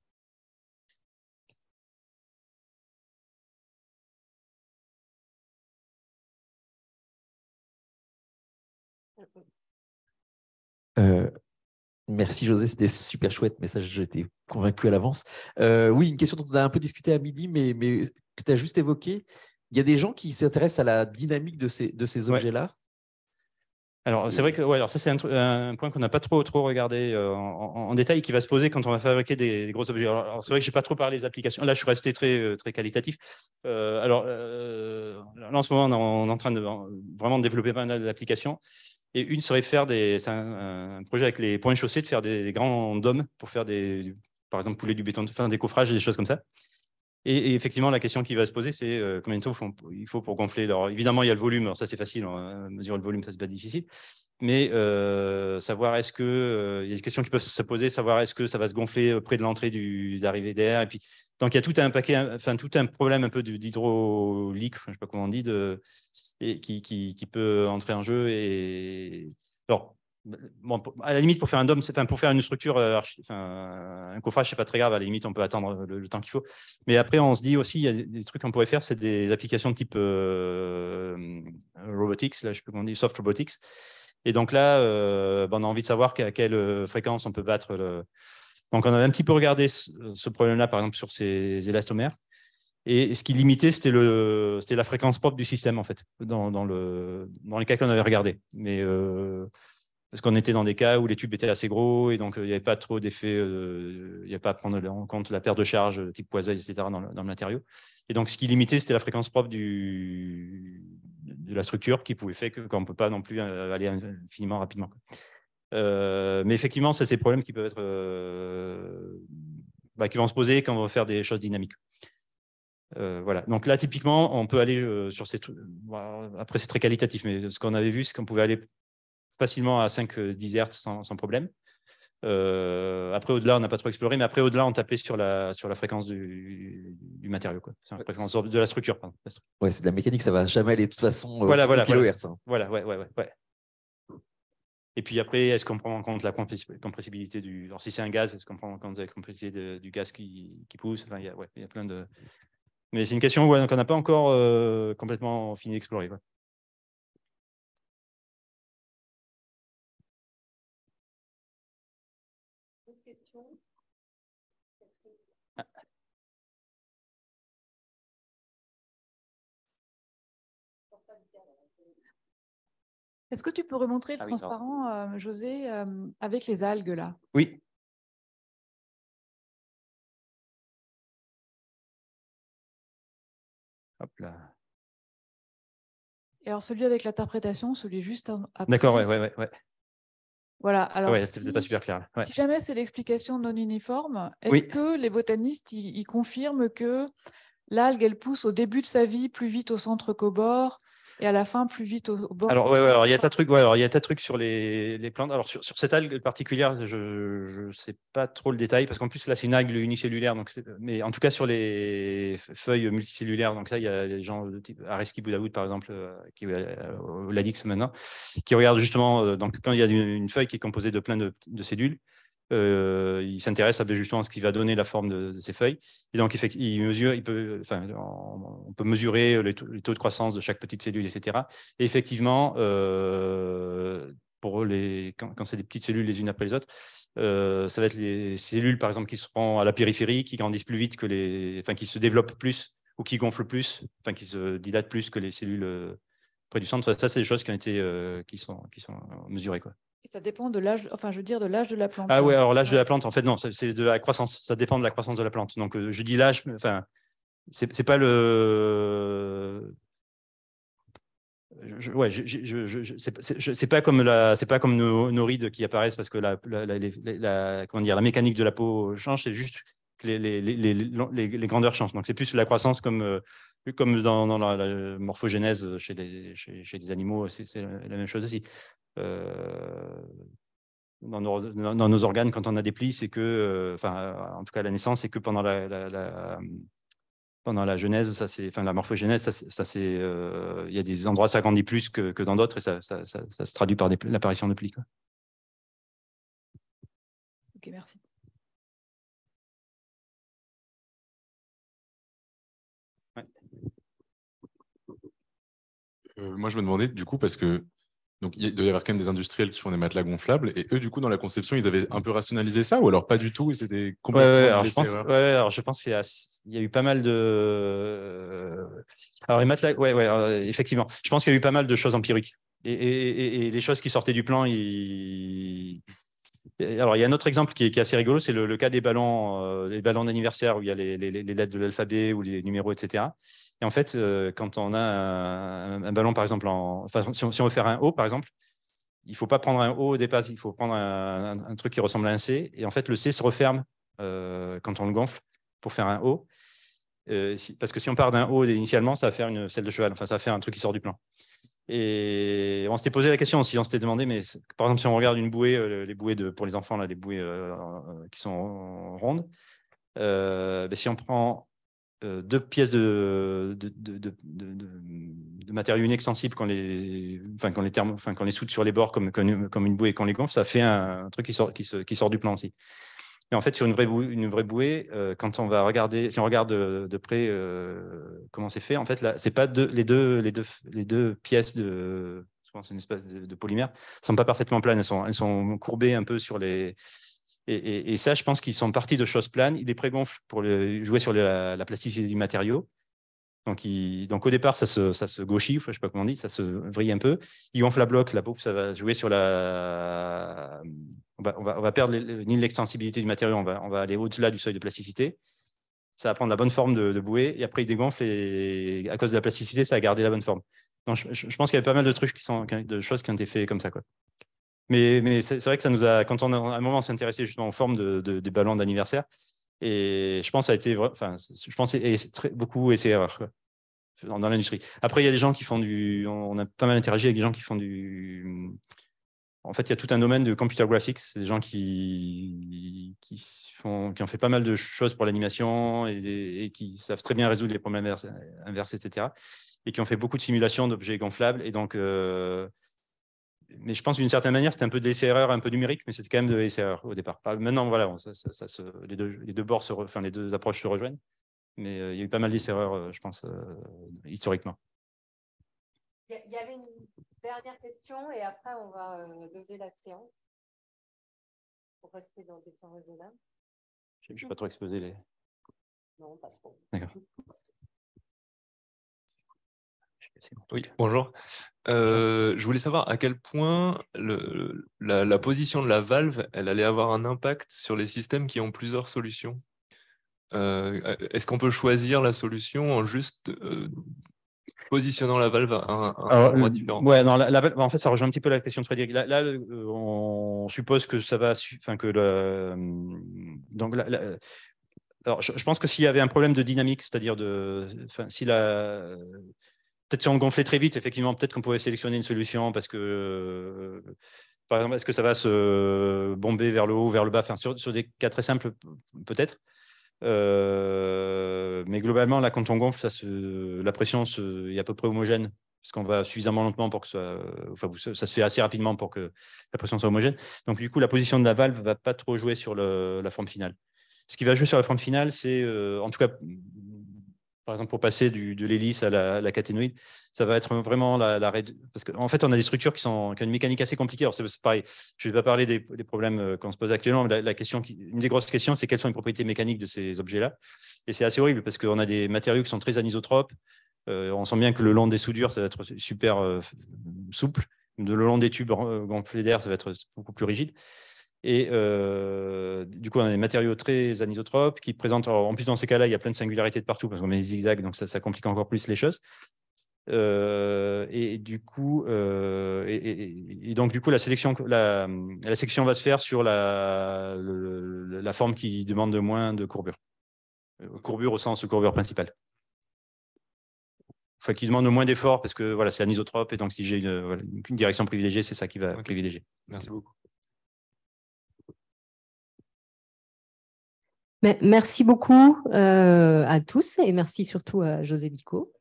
Merci José, c'était super chouette, mais ça j'étais convaincu à l'avance. Oui, une question dont on a un peu discuté à midi, mais que tu as juste évoqué. Il y a des gens qui s'intéressent à la dynamique de ces objets-là. Alors, c'est vrai que alors ça, c'est un point qu'on n'a pas trop regardé en détail, qui va se poser quand on va fabriquer des gros objets. Alors c'est vrai que je n'ai pas trop parlé des applications. Là, je suis resté très qualitatif. Là, en ce moment, on est en train de vraiment développer pas mal d'applications. Et une serait c'est un projet avec les points chaussés, de faire des grands dômes pour faire par exemple, pouler du béton, faire des coffrages et des choses comme ça. Et effectivement, la question qui va se poser, c'est combien de temps il faut pour gonfler. Alors, évidemment, il y a le volume. Alors, ça, c'est facile. Mesurer le volume, ça, c'est pas difficile. Mais savoir est-ce que. Il y a des questions qui peuvent se poser, savoir est-ce que ça va se gonfler près de l'entrée d'arrivée d'air. Et puis, donc, il y a tout un paquet, enfin, tout un problème un peu d'hydraulique, je ne sais pas comment on dit, qui peut entrer en jeu. Alors, bon, à la limite, pour faire un dôme, pour faire une structure, un coffrage, c'est pas très grave. À la limite, on peut attendre le temps qu'il faut. Mais après, on se dit aussi, il y a des trucs qu'on pourrait faire, c'est des applications de type robotics, là, je sais pas comment on dit, soft robotics. Et donc là, on a envie de savoir à quelle fréquence on peut battre Donc, on avait un petit peu regardé ce problème-là, par exemple, sur ces élastomères. Et ce qui limitait, c'était la fréquence propre du système, en fait, dans les cas qu'on avait regardés. Mais parce qu'on était dans des cas où les tubes étaient assez gros et donc il n'y avait pas trop d'effet, il n'y avait pas à prendre en compte la perte de charge type poisoil, etc. dans le matériau. Et donc, ce qui limitait, c'était la fréquence propre de la structure qui pouvait faire qu'on ne peut pas non plus aller infiniment rapidement. Mais effectivement, c'est ces problèmes qui peuvent être qui vont se poser quand on va faire des choses dynamiques. Voilà. Donc là, typiquement, on peut aller sur ces trucs. Après, c'est très qualitatif, mais ce qu'on avait vu, c'est qu'on pouvait aller facilement à 5-10 Hz sans problème. Après, au-delà, on n'a pas trop exploré, mais après, au-delà, on tapait sur la fréquence du matériau, quoi. C'est la fréquence de la structure. Pardon. Ouais, c'est de la mécanique, ça va jamais aller de toute façon voilà, kHz. Hein. Voilà, ouais. Et puis après, est-ce qu'on prend en compte la compressibilité du. Alors, si c'est un gaz, est-ce qu'on prend en compte la compressibilité du gaz qui pousse. Enfin, il y a plein de. Mais c'est une question qu'on n'a pas encore complètement fini d'explorer. Ouais. Est-ce que tu peux remontrer le transparent, José, avec les algues là? Oui. Hop là. Et alors, celui avec l'interprétation, celui juste après. D'accord, ouais. Voilà. Alors, Ouais, c'était pas super clair. Ouais. si jamais c'est l'explication non uniforme, est-ce Oui. que les botanistes ils confirment que l'algue, elle pousse au début de sa vie plus vite au centre qu'au bord et à la fin plus vite au bord? Alors, alors il y a tas de trucs. Alors, il y a tas de trucs sur les plantes. Alors, sur cette algue particulière, je ne sais pas trop le détail parce qu'en plus là, c'est une algue unicellulaire. Donc, mais en tout cas, sur les feuilles multicellulaires, donc ça, il y a des gens de type Areski Boudaoud, par exemple, qui est au Ladix maintenant, qui regardent justement. Donc, quand il y a une feuille qui est composée de plein de cellules. Il s'intéresse à justement ce qui va donner la forme de ces feuilles. Et donc, on peut mesurer les taux de croissance de chaque petite cellule, etc. Et effectivement, quand c'est des petites cellules les unes après les autres, ça va être les cellules, par exemple, qui seront à la périphérie, qui grandissent plus vite qui se développent plus ou qui gonflent plus, qui se dilatent plus que les cellules près du centre. Ça, c'est des choses qui ont été, qui sont mesurées, quoi. Et ça dépend de l'âge, de l'âge de la plante. Ah ouais, alors l'âge de la plante, en fait, non, c'est de la croissance. Ça dépend de la croissance de la plante. Donc, je dis l'âge, enfin, c'est pas le. C'est pas comme nos rides qui apparaissent parce que comment dire, la mécanique de la peau change, c'est juste que les grandeurs changent. Donc, c'est plus la croissance comme dans la morphogénèse chez des animaux, c'est la même chose aussi. Dans nos organes, quand on a des plis, c'est que, en tout cas, la naissance, c'est que pendant la genèse, la morphogénèse, il y a des endroits où ça grandit plus que dans d'autres et ça se traduit par l'apparition de plis, quoi. Ok, merci. Ouais. Moi, je me demandais, du coup, parce que donc, il doit y avoir quand même des industriels qui font des matelas gonflables. Et eux, du coup, dans la conception, ils avaient un peu rationalisé ça ou alors pas du tout et c'était complètement alors, je pense qu'il y a eu pas mal de. Alors, les matelas, effectivement. Je pense qu'il y a eu pas mal de choses empiriques. Et les choses qui sortaient du plan, Alors, il y a un autre exemple qui est assez rigolo, c'est le cas des ballons d'anniversaire où il y a les lettres de l'alphabet ou les numéros, etc. Et en fait, quand on a un ballon, par exemple, si on veut faire un O, par exemple, il ne faut pas prendre un O au départ, il faut prendre un truc qui ressemble à un C. Et en fait, le C se referme quand on le gonfle pour faire un O. Parce que si on part d'un O initialement, ça va faire une selle de cheval, ça va faire un truc qui sort du plan. Et on s'était posé la question aussi, on s'était demandé, mais par exemple, si on regarde une bouée, les bouées pour les enfants, là, les bouées qui sont rondes, si on prend 2 pièces de matériaux inextensibles qu'on les soude sur les bords comme une bouée et qu'on les gonfle, ça fait un truc qui sort du plan aussi. Et en fait, sur une vraie bouée, quand on va regarder, si on regarde de près comment c'est fait, en fait, là, c'est pas les deux pièces souvent c'est une espèce de polymère, sont pas parfaitement planes, elles sont courbées un peu sur les. Et ça, je pense qu'ils sont partis de choses planes. Ils les prégonflent pour jouer sur la plasticité du matériau. Donc au départ, ça se gauchit, je ne sais pas comment on dit, ça se vrille un peu. Ils gonflent la bloc, ça va jouer sur la. On va perdre l'extensibilité du matériau, on va aller au-delà du seuil de plasticité. Ça va prendre la bonne forme de bouée, et après, ils dégonflent, et à cause de la plasticité, ça a gardé la bonne forme. Donc je pense qu'il y avait pas mal de trucs de choses qui ont été faits comme ça, quoi. Mais c'est vrai que ça nous a, quand à un moment, on s'est intéressé justement aux formes des ballons d'anniversaire, et je pense que ça a été, je pense beaucoup essai-erreur, quoi, dans l'industrie. Après, il y a des gens qui font on a pas mal interagi avec des gens qui font en fait, il y a tout un domaine de computer graphics, c'est des gens qui ont fait pas mal de choses pour l'animation et qui savent très bien résoudre les problèmes inverses, etc. Et qui ont fait beaucoup de simulations d'objets gonflables, et donc mais je pense d'une certaine manière, c'était un peu de l'essai-erreur, un peu numérique, mais c'était quand même de l'essai-erreur au départ. Maintenant, voilà, les deux approches se rejoignent, mais il y a eu pas mal d'essai-erreurs, je pense, historiquement. Il y avait une dernière question, et après, on va lever la séance pour rester dans des temps raisonnables. Je ne vais pas trop exposer les. Non, pas trop. D'accord. Oui, bonjour. Je voulais savoir à quel point la position de la valve, elle allait avoir un impact sur les systèmes qui ont plusieurs solutions. Est-ce qu'on peut choisir la solution en juste positionnant la valve à un endroit différent? Ouais, non, la valve, en fait, ça rejoint un petit peu la question de Frédéric. Là, on suppose que ça va, enfin que donc alors, je pense que s'il y avait un problème de dynamique, c'est-à-dire si peut-être si on gonflait très vite, effectivement, peut-être qu'on pourrait sélectionner une solution parce que, par exemple, est-ce que ça va se bomber vers le haut, vers le bas, enfin, sur des cas très simples, peut-être. Mais globalement, là, quand on gonfle, la pression est à peu près homogène, parce qu'on va suffisamment lentement pour que ça se fait assez rapidement pour que la pression soit homogène. Donc, du coup, la position de la valve ne va pas trop jouer sur la forme finale. Ce qui va jouer sur la forme finale, c'est, en tout cas, par exemple, pour passer de l'hélice à la caténoïde, ça va être vraiment parce qu'en fait, on a des structures qui ont une mécanique assez compliquée. Alors, c'est pareil, je ne vais pas parler des problèmes qu'on se pose actuellement, mais une des grosses questions, c'est quelles sont les propriétés mécaniques de ces objets-là. Et c'est assez horrible parce qu'on a des matériaux qui sont très anisotropes. On sent bien que le long des soudures, ça va être super souple. Le long des tubes gonflés d'air, ça va être beaucoup plus rigide. Et du coup, on a des matériaux très anisotropes qui présentent. En plus, dans ces cas-là, il y a plein de singularités de partout parce qu'on met des zigzags, donc ça complique encore plus les choses. Et du coup, la sélection va se faire sur la forme qui demande moins de courbure. Courbure au sens de courbure principale. Enfin, qui demande moins d'efforts parce que voilà, c'est anisotrope et donc si j'ai une direction privilégiée, c'est ça qui va privilégier. Merci beaucoup. Merci beaucoup à tous et merci surtout à José Bicot.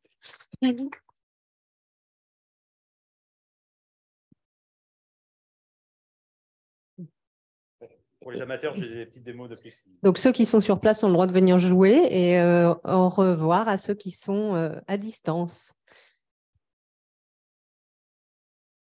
Pour les amateurs, j'ai des petites démos de plus. Donc, ceux qui sont sur place ont le droit de venir jouer et au revoir à ceux qui sont à distance.